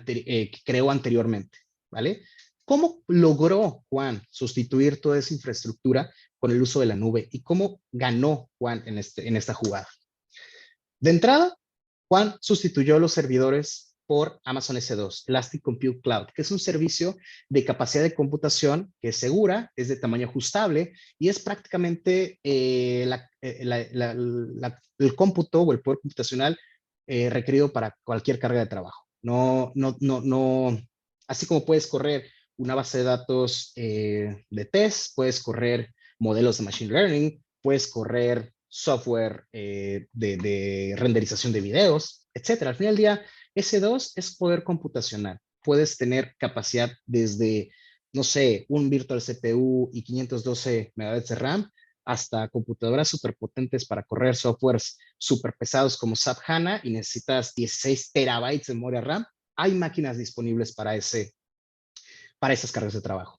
que creó anteriormente, ¿vale? ¿Cómo logró Juan sustituir toda esa infraestructura con el uso de la nube y cómo ganó Juan en esta jugada? De entrada, Juan sustituyó los servidores por Amazon S2, Elastic Compute Cloud, que es un servicio de capacidad de computación que es segura, es de tamaño ajustable y es prácticamente el cómputo o el poder computacional requerido para cualquier carga de trabajo. No, así como puedes correr una base de datos de test, puedes correr modelos de machine learning, puedes correr software de renderización de videos, etcétera. Al final del día, S2 es poder computacional. Puedes tener capacidad desde, no sé, un virtual CPU y 512 MB de RAM hasta computadoras superpotentes para correr softwares super pesados como SAP HANA y necesitas 16 terabytes de memoria RAM. Hay máquinas disponibles para esas cargas de trabajo.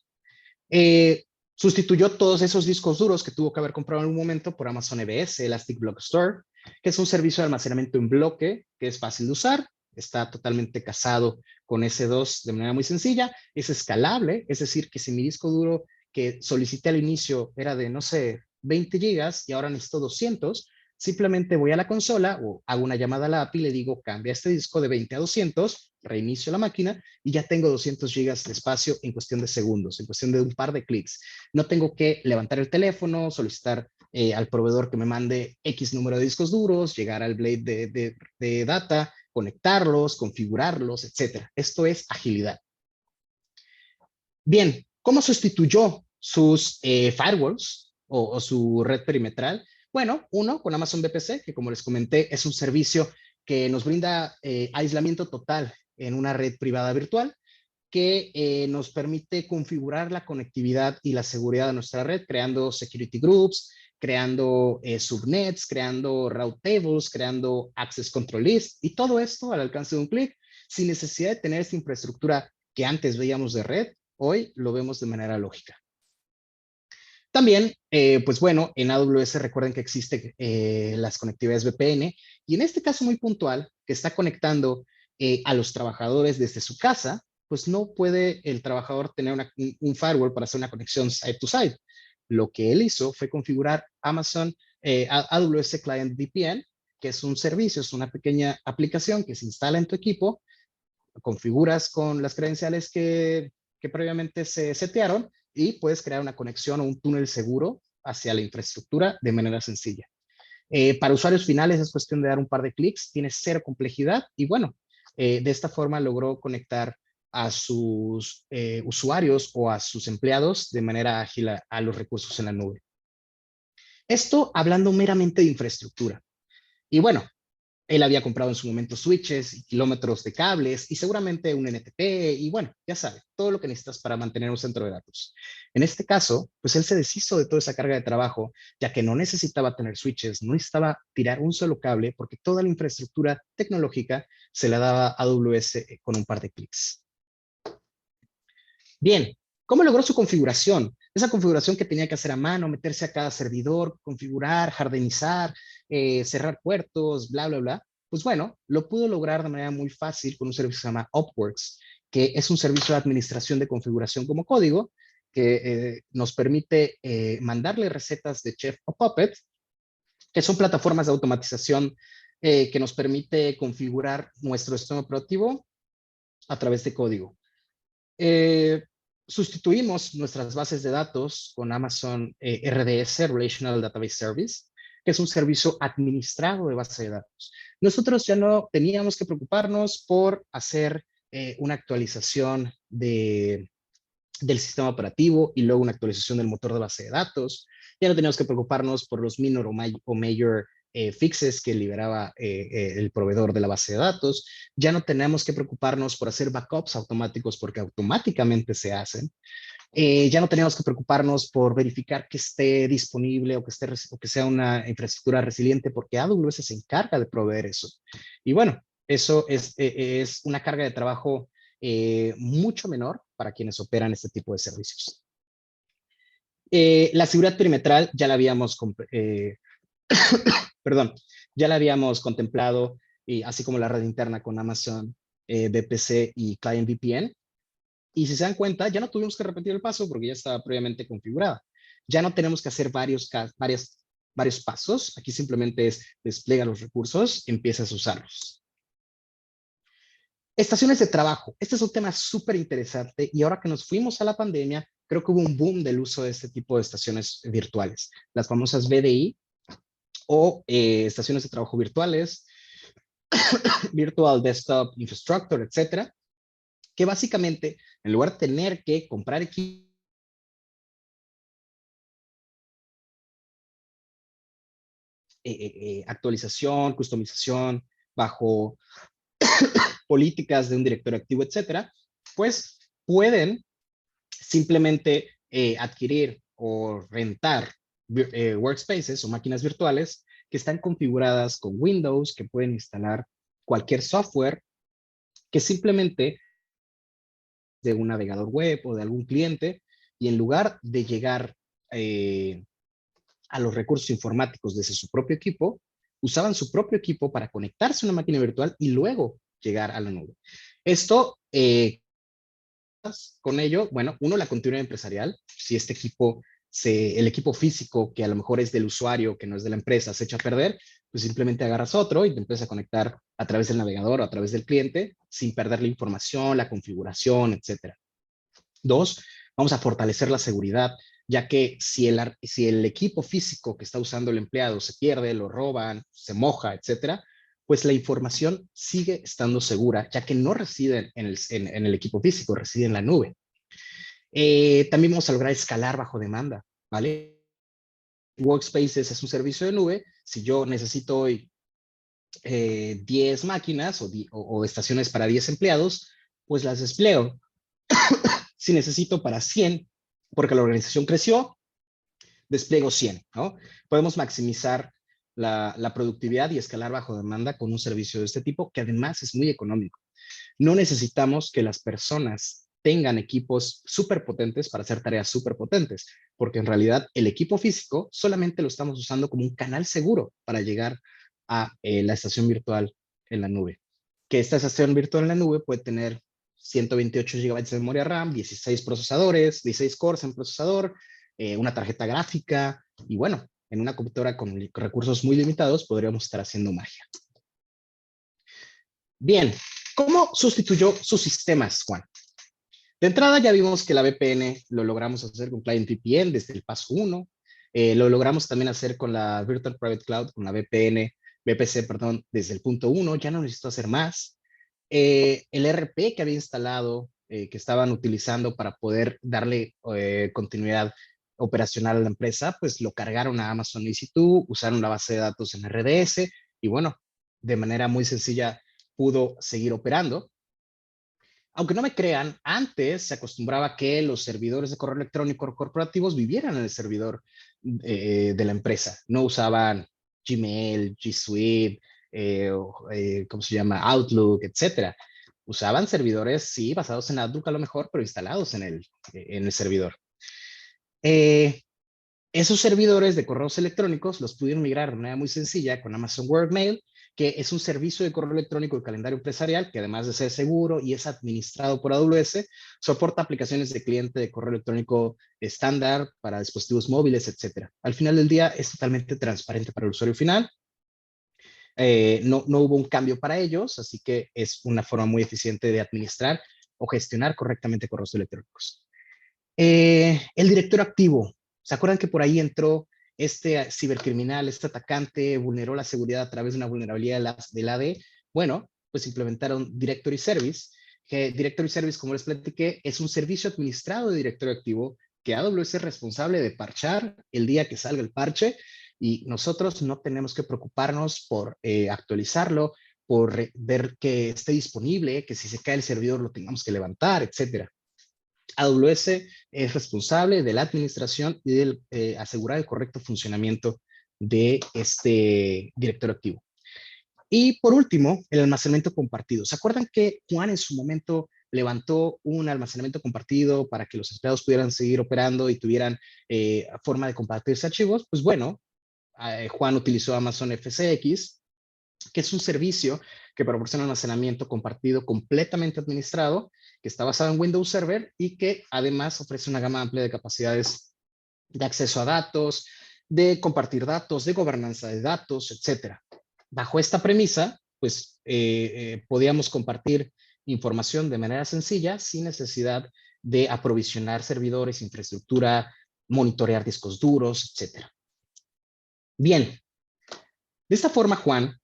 Sustituyó todos esos discos duros que tuvo que haber comprado en algún momento por Amazon EBS, Elastic Block Store, que es un servicio de almacenamiento en bloque que es fácil de usar, está totalmente casado con S2 de manera muy sencilla, es escalable, es decir, que si mi disco duro que solicité al inicio era de, no sé, 20 gigas y ahora necesito 200, simplemente voy a la consola o hago una llamada a la API y le digo, cambia este disco de 20 a 200, reinicio la máquina y ya tengo 200 gigas de espacio en cuestión de segundos, en cuestión de un par de clics. No tengo que levantar el teléfono, solicitar al proveedor que me mande X número de discos duros, llegar al Blade de data, conectarlos, configurarlos, etcétera. Esto es agilidad. Bien, ¿cómo sustituyó sus firewalls o su red perimetral? Bueno, uno con Amazon VPC, que como les comenté, es un servicio que nos brinda aislamiento total en una red privada virtual que nos permite configurar la conectividad y la seguridad de nuestra red, creando security groups, creando subnets, creando route tables, creando access control list, y todo esto al alcance de un clic, sin necesidad de tener esta infraestructura que antes veíamos de red, hoy lo vemos de manera lógica. También, pues bueno, en AWS recuerden que existe las conectividades VPN y en este caso muy puntual, que está conectando a los trabajadores desde su casa, pues no puede el trabajador tener un firewall para hacer una conexión side to side. Lo que él hizo fue configurar AWS Client VPN, que es un servicio, es una pequeña aplicación que se instala en tu equipo, configuras con las credenciales que previamente se setearon y puedes crear una conexión o un túnel seguro hacia la infraestructura de manera sencilla. Para usuarios finales es cuestión de dar un par de clics, tiene cero complejidad y bueno, de esta forma logró conectar a sus usuarios o a sus empleados de manera ágil a los recursos en la nube. Esto hablando meramente de infraestructura. Y bueno, él había comprado en su momento switches y kilómetros de cables y seguramente un NTP y bueno, ya sabe, todo lo que necesitas para mantener un centro de datos. En este caso, pues él se deshizo de toda esa carga de trabajo, ya que no necesitaba tener switches, no necesitaba tirar un solo cable porque toda la infraestructura tecnológica se la daba a AWS con un par de clics. Bien, ¿cómo logró su configuración? Esa configuración que tenía que hacer a mano, meterse a cada servidor, configurar, jardinizar, cerrar puertos, bla, bla, bla. Pues bueno, lo pudo lograr de manera muy fácil con un servicio que se llama Opworks, que es un servicio de administración de configuración como código que nos permite mandarle recetas de Chef o Puppet, que son plataformas de automatización que nos permite configurar nuestro sistema operativo a través de código. Eh, Sustituimos nuestras bases de datos con Amazon RDS, Relational Database Service, que es un servicio administrado de base de datos. Nosotros ya no teníamos que preocuparnos por hacer una actualización del sistema operativo y luego una actualización del motor de base de datos. Ya no teníamos que preocuparnos por los minor o major fixes que liberaba el proveedor de la base de datos. Ya no tenemos que preocuparnos por hacer backups automáticos porque automáticamente se hacen. Ya no teníamos que preocuparnos por verificar que esté disponible o que sea una infraestructura resiliente porque AWS se encarga de proveer eso. Y bueno, eso es una carga de trabajo mucho menor para quienes operan este tipo de servicios. La seguridad perimetral ya la habíamos, perdón, ya la habíamos contemplado, y así como la red interna con Amazon, VPC y Client VPN. Y si se dan cuenta, ya no tuvimos que repetir el paso porque ya estaba previamente configurada. Ya no tenemos que hacer varios pasos. Aquí simplemente es despliega los recursos, empiezas a usarlos. Estaciones de trabajo. Este es un tema súper interesante y ahora que nos fuimos a la pandemia, creo que hubo un boom del uso de este tipo de estaciones virtuales. Las famosas VDI o estaciones de trabajo virtuales, Virtual Desktop Infrastructure, etcétera, que básicamente, en lugar de tener que comprar equipo, actualización, customización, bajo políticas de un director activo, etcétera, pues pueden simplemente adquirir o rentar workspaces o máquinas virtuales que están configuradas con Windows, que pueden instalar cualquier software que simplemente de un navegador web o de algún cliente, y en lugar de llegar a los recursos informáticos desde su propio equipo, usaban su propio equipo para conectarse a una máquina virtual y luego llegar a la nube. Esto, con ello, bueno, uno, la continuidad empresarial, si este equipo, el equipo físico que a lo mejor es del usuario, que no es de la empresa, se echa a perder, pues simplemente agarras otro y te empiezas a conectar a través del navegador o a través del cliente sin perder la información, la configuración, etcétera. Dos, vamos a fortalecer la seguridad, ya que si el equipo físico que está usando el empleado se pierde, lo roban, se moja, etcétera, pues la información sigue estando segura, ya que no reside en el equipo físico, reside en la nube. También vamos a lograr escalar bajo demanda, ¿vale? Workspaces es un servicio de nube. Si yo necesito hoy 10 máquinas o estaciones para 10 empleados, pues las despliego. Si necesito para 100, porque la organización creció, despliego 100, ¿no? Podemos maximizar la productividad y escalar bajo demanda con un servicio de este tipo, que además es muy económico. No necesitamos que las personas tengan equipos súper potentes para hacer tareas súper potentes, porque en realidad el equipo físico solamente lo estamos usando como un canal seguro para llegar a la estación virtual en la nube. Que esta estación virtual en la nube puede tener 128 GB de memoria RAM, 16 procesadores, 16 cores en procesador, una tarjeta gráfica y bueno, en una computadora con recursos muy limitados podríamos estar haciendo magia. Bien, ¿cómo sustituyó sus sistemas, Juan? De entrada ya vimos que la VPN lo logramos hacer con Client VPN desde el paso 1. Lo logramos también hacer con la Virtual Private Cloud, con la VPC, perdón, desde el punto 1. Ya no necesito hacer más. El RP que había instalado, que estaban utilizando para poder darle continuidad operacional a la empresa, pues lo cargaron a Amazon EC2, usaron la base de datos en RDS y bueno, de manera muy sencilla pudo seguir operando. Aunque no me crean, antes se acostumbraba que los servidores de correo electrónico corporativos vivieran en el servidor de la empresa. No usaban Gmail, G Suite, ¿cómo se llama? Outlook, etcétera. Usaban servidores, sí, basados en Outlook a lo mejor, pero instalados en el servidor. Esos servidores de correos electrónicos los pudieron migrar de manera muy sencilla con Amazon Wordmail, que es un servicio de correo electrónico de calendario empresarial que además de ser seguro y es administrado por AWS, soporta aplicaciones de cliente de correo electrónico estándar para dispositivos móviles, etcétera. Al final del día es totalmente transparente para el usuario final. No hubo un cambio para ellos, así que es una forma muy eficiente de administrar o gestionar correctamente correos electrónicos. El director activo. ¿Se acuerdan que por ahí entró este cibercriminal, este atacante vulneró la seguridad a través de una vulnerabilidad del AD, bueno, pues implementaron Directory Service, que Directory Service, como les platiqué, es un servicio administrado de directorio activo que AWS es responsable de parchar el día que salga el parche y nosotros no tenemos que preocuparnos por actualizarlo, por ver que esté disponible, que si se cae el servidor lo tengamos que levantar, etcétera. AWS es responsable de la administración y de asegurar el correcto funcionamiento de este directorio activo. Y por último, el almacenamiento compartido. ¿Se acuerdan que Juan en su momento levantó un almacenamiento compartido para que los empleados pudieran seguir operando y tuvieran forma de compartirse archivos? Pues bueno, Juan utilizó Amazon FCX, que es un servicio que proporciona almacenamiento compartido completamente administrado, que está basado en Windows Server y que además ofrece una gama amplia de capacidades de acceso a datos, de compartir datos, de gobernanza de datos, etcétera. Bajo esta premisa, pues podíamos compartir información de manera sencilla sin necesidad de aprovisionar servidores, infraestructura, monitorear discos duros, etcétera. Bien, de esta forma Juan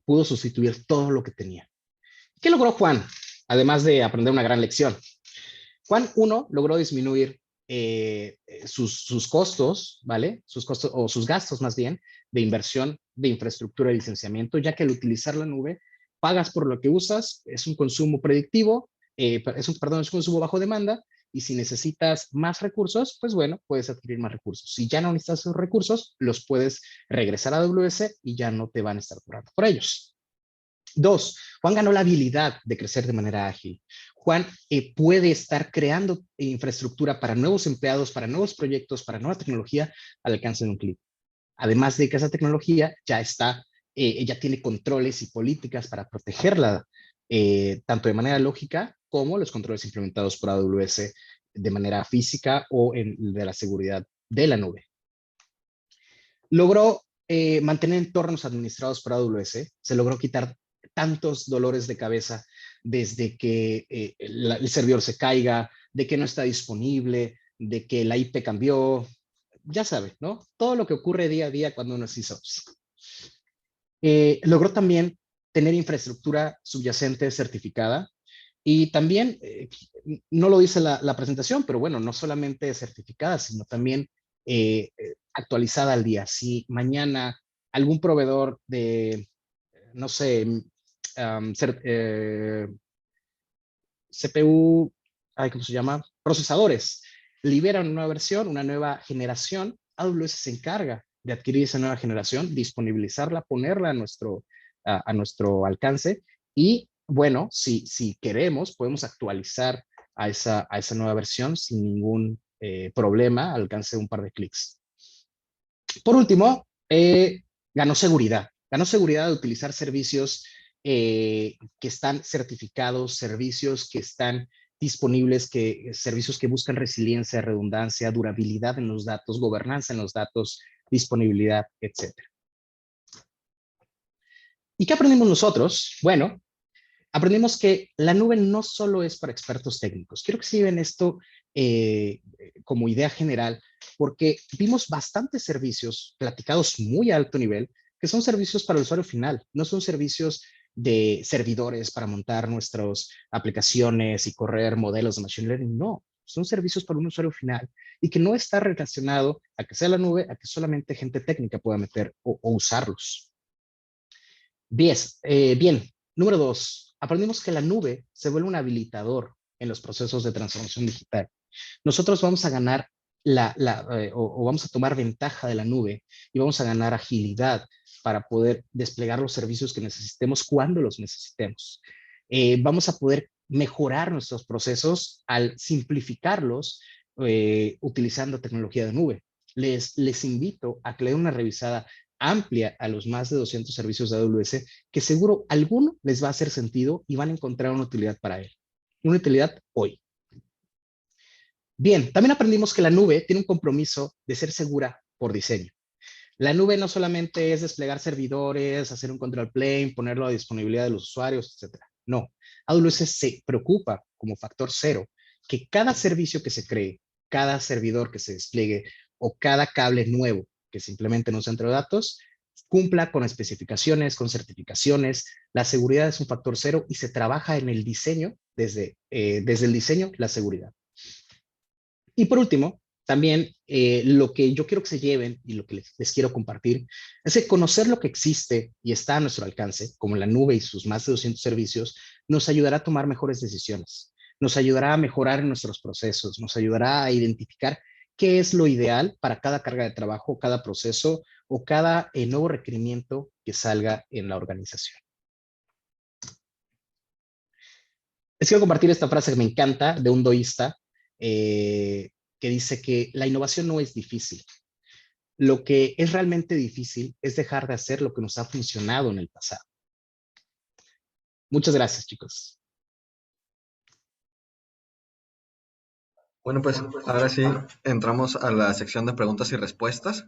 pudo sustituir todo lo que tenía. ¿Qué logró Juan? Además de aprender una gran lección. Juan, uno, logró disminuir sus costos, ¿vale? Sus costos o sus gastos más bien de inversión de infraestructura y licenciamiento, ya que al utilizar la nube pagas por lo que usas, es un consumo predictivo, es un consumo bajo demanda y si necesitas más recursos, pues bueno, puedes adquirir más recursos. Si ya no necesitas esos recursos, los puedes regresar a AWS y ya no te van a estar cobrando por ellos. Dos, Juan ganó la habilidad de crecer de manera ágil. Juan puede estar creando infraestructura para nuevos empleados, para nuevos proyectos, para nueva tecnología al alcance de un clic. Además de que esa tecnología ya tiene controles y políticas para protegerla, tanto de manera lógica como los controles implementados por AWS de manera física o de la seguridad de la nube. Logró mantener entornos administrados por AWS, se logró quitar tantos dolores de cabeza desde que el servidor se caiga, de que no está disponible, de que la IP cambió, ya sabe, ¿no? Todo lo que ocurre día a día cuando uno es SysOps. Logró también tener infraestructura subyacente certificada y también, no lo dice la presentación, pero bueno, no solamente certificada, sino también actualizada al día. Si mañana algún proveedor de, no sé, CPU, ¿cómo se llama? Procesadores, liberan una nueva versión, una nueva generación, AWS se encarga de adquirir esa nueva generación, disponibilizarla, ponerla a nuestro alcance y bueno, si queremos, podemos actualizar a esa nueva versión sin ningún problema, al alcance de un par de clics. Por último, ganó seguridad. Ganó seguridad de utilizar servicios que están certificados, servicios que están disponibles, servicios que buscan resiliencia, redundancia, durabilidad en los datos, gobernanza en los datos, disponibilidad, etc. ¿Y qué aprendimos nosotros? Bueno, aprendimos que la nube no solo es para expertos técnicos. Quiero que se lleven esto como idea general, porque vimos bastantes servicios platicados muy a alto nivel, que son servicios para el usuario final, no son servicios de servidores para montar nuestras aplicaciones y correr modelos de machine learning, no, son servicios para un usuario final y que no está relacionado a que sea la nube, a que solamente gente técnica pueda meter o usarlos. Bien, número dos, aprendimos que la nube se vuelve un habilitador en los procesos de transformación digital. Nosotros vamos a ganar o vamos a tomar ventaja de la nube y vamos a ganar agilidad para poder desplegar los servicios que necesitemos cuando los necesitemos. Vamos a poder mejorar nuestros procesos al simplificarlos utilizando tecnología de nube. Les invito a que le den una revisada amplia a los más de 200 servicios de AWS, que seguro alguno les va a hacer sentido y van a encontrar una utilidad para él. Una utilidad hoy. Bien, también aprendimos que la nube tiene un compromiso de ser segura por diseño. La nube no solamente es desplegar servidores, hacer un control plane, ponerlo a disponibilidad de los usuarios, etc. No, AWS se preocupa como factor cero que cada servicio que se cree, cada servidor que se despliegue o cada cable nuevo que se implemente en un centro de datos cumpla con especificaciones, con certificaciones. La seguridad es un factor cero y se trabaja en el diseño, desde el diseño, la seguridad. Y por último, también lo que yo quiero que se lleven y lo que les quiero compartir es que conocer lo que existe y está a nuestro alcance, como la nube y sus más de 200 servicios, nos ayudará a tomar mejores decisiones, nos ayudará a mejorar en nuestros procesos, nos ayudará a identificar qué es lo ideal para cada carga de trabajo, cada proceso o cada nuevo requerimiento que salga en la organización. Les quiero compartir esta frase que me encanta de un doísta que dice que la innovación no es difícil. Lo que es realmente difícil es dejar de hacer lo que nos ha funcionado en el pasado. Muchas gracias, chicos. Bueno, pues ahora sí entramos a la sección de preguntas y respuestas.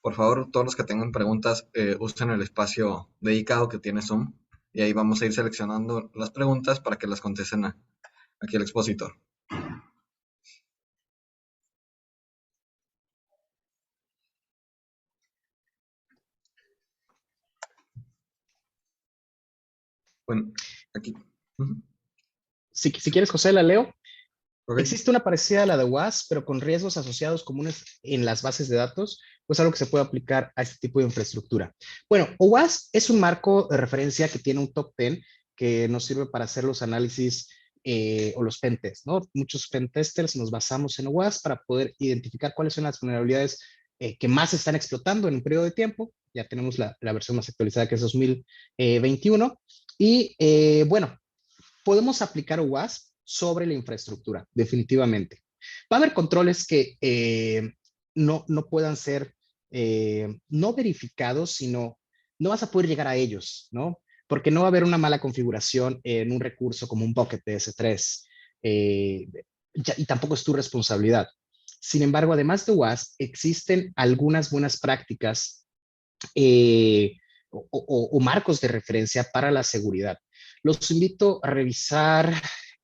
Por favor, todos los que tengan preguntas, usen el espacio dedicado que tiene Zoom y ahí vamos a ir seleccionando las preguntas para que las contesten aquí el expositor. Bueno, aquí. Si quieres, José, la leo. Ok. Existe una parecida a la de WAS, pero con riesgos asociados comunes en las bases de datos, pues algo que se puede aplicar a este tipo de infraestructura. Bueno, OWASP es un marco de referencia que tiene un top 10 que nos sirve para hacer los análisis o los pentests, ¿no? Muchos pentesters nos basamos en OWASP para poder identificar cuáles son las vulnerabilidades que más se están explotando en un periodo de tiempo. Ya tenemos la versión más actualizada que es 2021. Y bueno, podemos aplicar OWASP sobre la infraestructura, definitivamente. Va a haber controles que no puedan ser no verificados, sino no vas a poder llegar a ellos, ¿no? Porque no va a haber una mala configuración en un recurso como un bucket de S3 y tampoco es tu responsabilidad. Sin embargo, además de WASP, existen algunas buenas prácticas o marcos de referencia para la seguridad. Los invito a revisar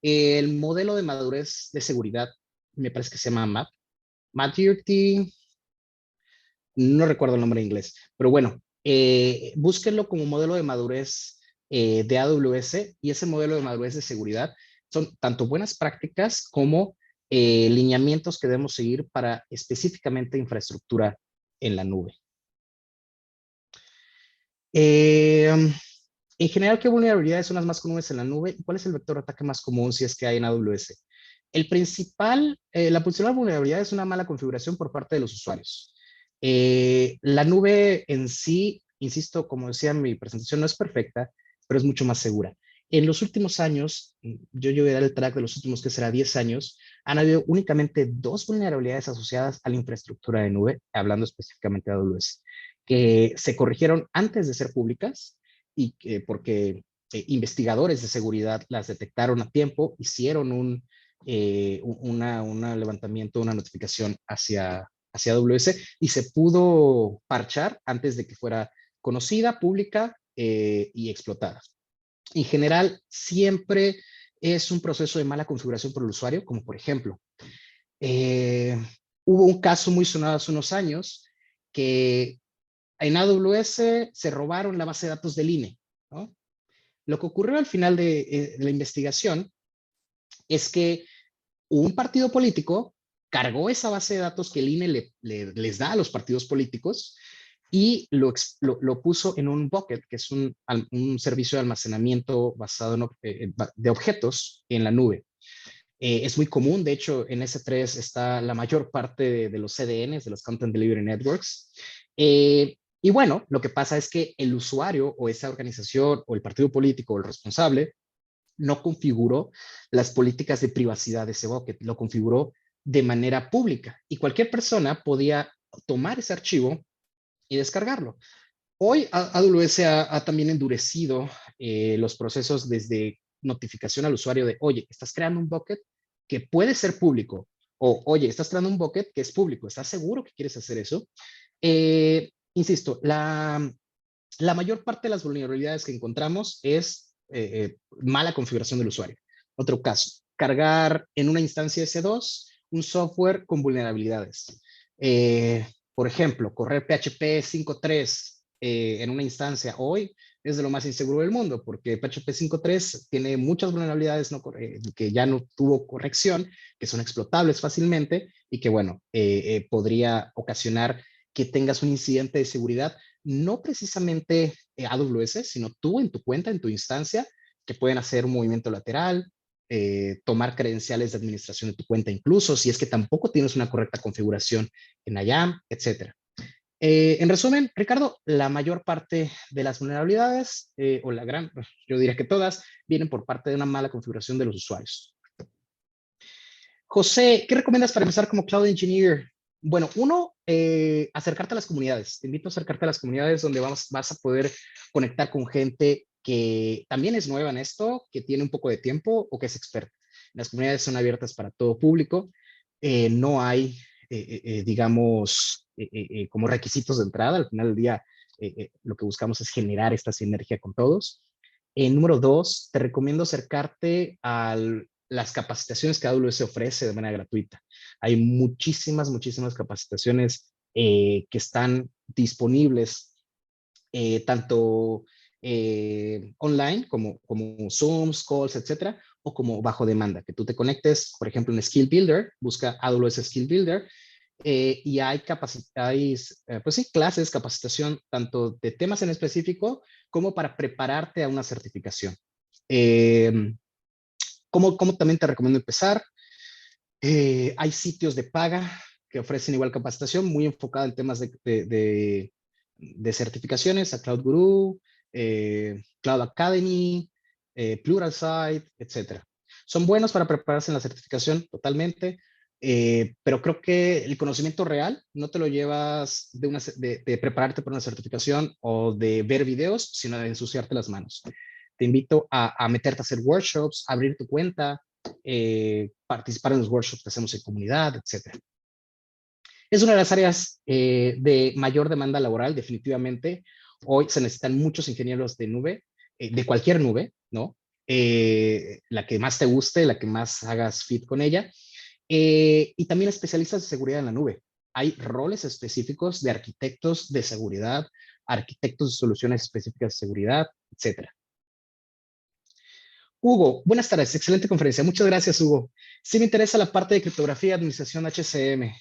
el modelo de madurez de seguridad, me parece que se llama MAP, Maturity, no recuerdo el nombre en inglés, pero bueno, búsquenlo como modelo de madurez de AWS y ese modelo de madurez de seguridad son tanto buenas prácticas como lineamientos que debemos seguir para específicamente infraestructura en la nube. En general, ¿qué vulnerabilidades son las más comunes en la nube y cuál es el vector de ataque más común si es que hay en AWS? La principal vulnerabilidad es una mala configuración por parte de los usuarios. La nube en sí, insisto, como decía en mi presentación, no es perfecta, pero es mucho más segura. En los últimos años, yo llevé el track de los últimos, que será 10 años, han habido únicamente 2 vulnerabilidades asociadas a la infraestructura de nube, hablando específicamente de AWS, que se corrigieron antes de ser públicas y porque investigadores de seguridad las detectaron a tiempo, hicieron un levantamiento, una notificación hacia AWS y se pudo parchar antes de que fuera conocida, pública y explotada. En general, siempre es un proceso de mala configuración por el usuario, como por ejemplo, hubo un caso muy sonado hace unos años que en AWS se robaron la base de datos del INE, ¿no? Lo que ocurrió al final de la investigación es que un partido político cargó esa base de datos que el INE les da a los partidos políticos y lo puso en un bucket, que es un servicio de almacenamiento basado de objetos en la nube. Es muy común, de hecho, en S3 está la mayor parte de los CDNs, de los Content Delivery Networks. Y bueno, lo que pasa es que el usuario o esa organización o el partido político o el responsable no configuró las políticas de privacidad de ese bucket, lo configuró de manera pública y cualquier persona podía tomar ese archivo y descargarlo. Hoy AWS ha también endurecido los procesos desde notificación al usuario de, oye, estás creando un bucket que puede ser público, o oye, estás creando un bucket que es público, ¿estás seguro que quieres hacer eso? Insisto, la mayor parte de las vulnerabilidades que encontramos es mala configuración del usuario. Otro caso, cargar en una instancia S2 un software con vulnerabilidades. Por ejemplo, correr PHP 5.3 en una instancia hoy es de lo más inseguro del mundo, porque PHP 5.3 tiene muchas vulnerabilidades que ya no tuvo corrección, que son explotables fácilmente y que, bueno, podría ocasionar que tengas un incidente de seguridad, no precisamente AWS, sino tú en tu cuenta, en tu instancia, que pueden hacer un movimiento lateral, tomar credenciales de administración de tu cuenta, incluso si es que tampoco tienes una correcta configuración en IAM, etcétera. En resumen, Ricardo, la mayor parte de las vulnerabilidades, o la gran, yo diría que todas, vienen por parte de una mala configuración de los usuarios. José, ¿qué recomiendas para empezar como Cloud Engineer? Bueno, uno, acercarte a las comunidades. Te invito a acercarte a las comunidades donde vas a poder conectar con gente que también es nueva en esto, que tiene un poco de tiempo o que es experta. Las comunidades son abiertas para todo público. No hay, digamos, como requisitos de entrada. Al final del día, lo que buscamos es generar esta sinergia con todos. Número dos, te recomiendo acercarte a las capacitaciones que AWS ofrece de manera gratuita. Hay muchísimas capacitaciones que están disponibles, tanto online como Zooms, calls, etcétera, o como bajo demanda, que tú te conectes, por ejemplo, en Skill Builder, busca AWS Skill Builder, y pues sí, clases, capacitación, tanto de temas en específico como para prepararte a una certificación. ¿Cómo también te recomiendo empezar? Hay sitios de paga que ofrecen igual capacitación, muy enfocada en temas de certificaciones, a Cloud Guru, Cloud Academy, Pluralsight, etc. Son buenos para prepararse en la certificación totalmente, pero creo que el conocimiento real no te lo llevas de prepararte para una certificación o de ver videos, sino de ensuciarte las manos. Te invito a meterte a hacer workshops, a abrir tu cuenta, participar en los workshops que hacemos en comunidad, etcétera. Es una de las áreas de mayor demanda laboral, definitivamente. Hoy se necesitan muchos ingenieros de nube, de cualquier nube, ¿no? La que más te guste, la que más hagas fit con ella. Y también especialistas de seguridad en la nube. Hay roles específicos de arquitectos de seguridad, arquitectos de soluciones específicas de seguridad, etcétera. Hugo, buenas tardes, excelente conferencia. Muchas gracias, Hugo. Sí me interesa la parte de criptografía y administración HCM.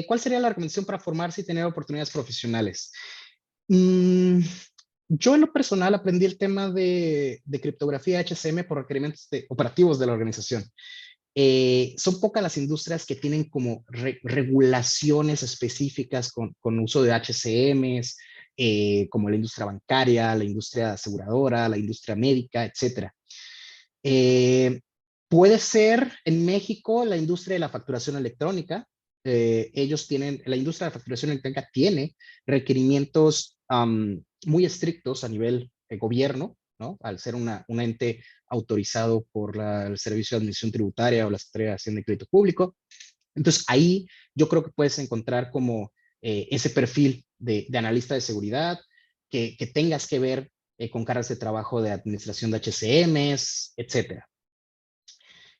¿Cuál sería la recomendación para formarse y tener oportunidades profesionales? Mm, yo en lo personal aprendí el tema de criptografía HCM por requerimientos operativos de la organización. Son pocas las industrias que tienen como regulaciones específicas con uso de HCMs, como la industria bancaria, la industria aseguradora, la industria médica, etcétera. Eh, Puede ser en México la industria de la facturación electrónica. Ellos tienen, la industria de la facturación electrónica tiene requerimientos muy estrictos a nivel gobierno, ¿no? Al ser un ente autorizado por el Servicio de Administración Tributaria o la Secretaría de Hacienda y Crédito Público. Entonces ahí yo creo que puedes encontrar como ese perfil de analista de seguridad, que tengas que ver con cargas de trabajo de administración de HCMs, etcétera.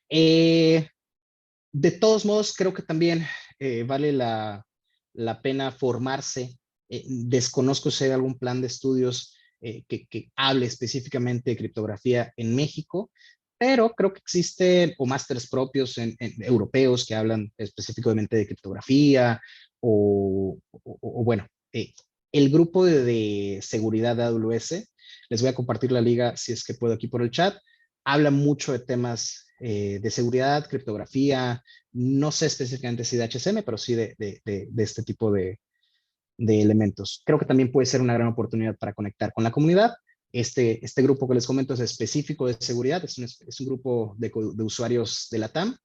De todos modos, creo que también vale la pena formarse. Desconozco si hay algún plan de estudios que hable específicamente de criptografía en México, pero creo que existen o másteres propios europeos que hablan específicamente de criptografía o bueno, el grupo de seguridad de AWS, les voy a compartir la liga si es que puedo aquí por el chat, habla mucho de temas de seguridad, criptografía, no sé específicamente si de HCM, pero sí de este tipo de elementos. Creo que también puede ser una gran oportunidad para conectar con la comunidad. Este grupo que les comento es específico de seguridad, es un grupo de usuarios de la TAM,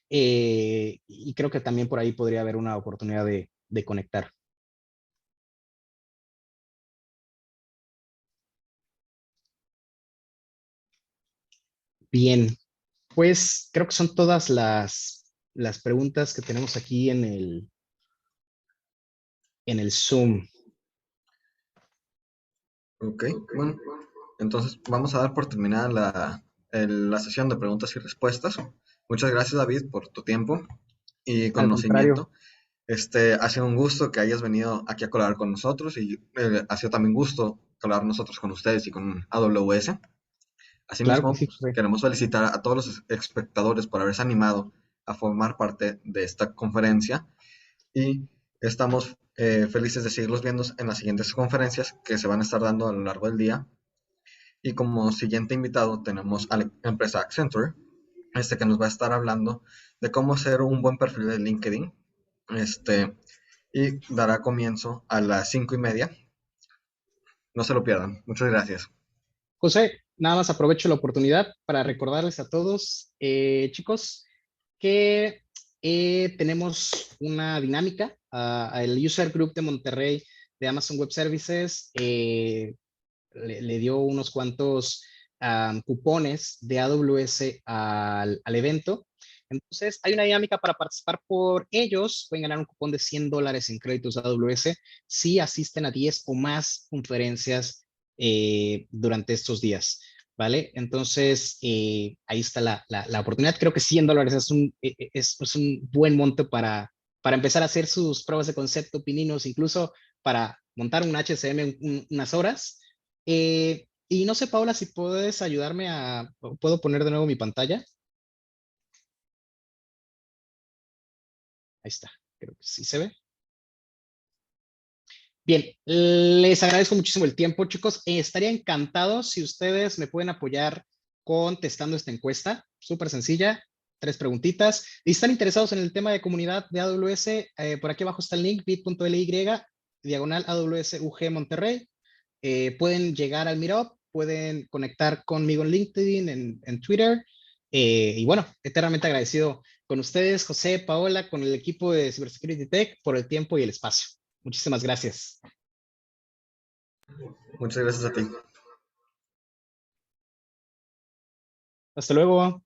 y creo que también por ahí podría haber una oportunidad de conectar. Bien, pues creo que son todas las preguntas que tenemos aquí en el Zoom. Ok, bueno, entonces vamos a dar por terminada la sesión de preguntas y respuestas. Muchas gracias, David, por tu tiempo y Al contrario, conocimiento. Ha sido un gusto que hayas venido aquí a colaborar con nosotros y ha sido también gusto colaborar nosotros con ustedes y con AWS. Claro que Asimismo, sí, pues, José. queremos felicitar a todos los espectadores por haberse animado a formar parte de esta conferencia y estamos felices de seguirlos viendo en las siguientes conferencias que se van a estar dando a lo largo del día. Y como siguiente invitado tenemos a la empresa Accenture, que nos va a estar hablando de cómo hacer un buen perfil de LinkedIn, este, y dará comienzo a las 5:30. No se lo pierdan. Muchas gracias. José, nada más aprovecho la oportunidad para recordarles a todos, chicos, que tenemos una dinámica. El User Group de Monterrey de Amazon Web Services le dio unos cuantos cupones de AWS al evento. Entonces, hay una dinámica para participar por ellos. Pueden ganar un cupón de $100 en créditos de AWS si asisten a 10 o más conferencias durante estos días. ¿Vale? Entonces, ahí está la oportunidad. Creo que $100 es un buen monto para empezar a hacer sus pruebas de concepto, pininos, incluso para montar un HCM unas horas. Y no sé, Paula, si puedes ayudarme ¿puedo poner de nuevo mi pantalla? Ahí está, creo que sí se ve. Bien, les agradezco muchísimo el tiempo, chicos. Estaría encantado si ustedes me pueden apoyar contestando esta encuesta, súper sencilla, 3 preguntitas. Y están interesados en el tema de comunidad de AWS, por aquí abajo está el link, bit.ly, AWS UG Monterrey. Pueden llegar al Meetup, pueden conectar conmigo en LinkedIn, en Twitter. Y bueno, eternamente agradecido con ustedes, José, Paola, con el equipo de Cybersecurity Tech por el tiempo y el espacio. Muchísimas gracias. Muchas gracias a ti. Hasta luego.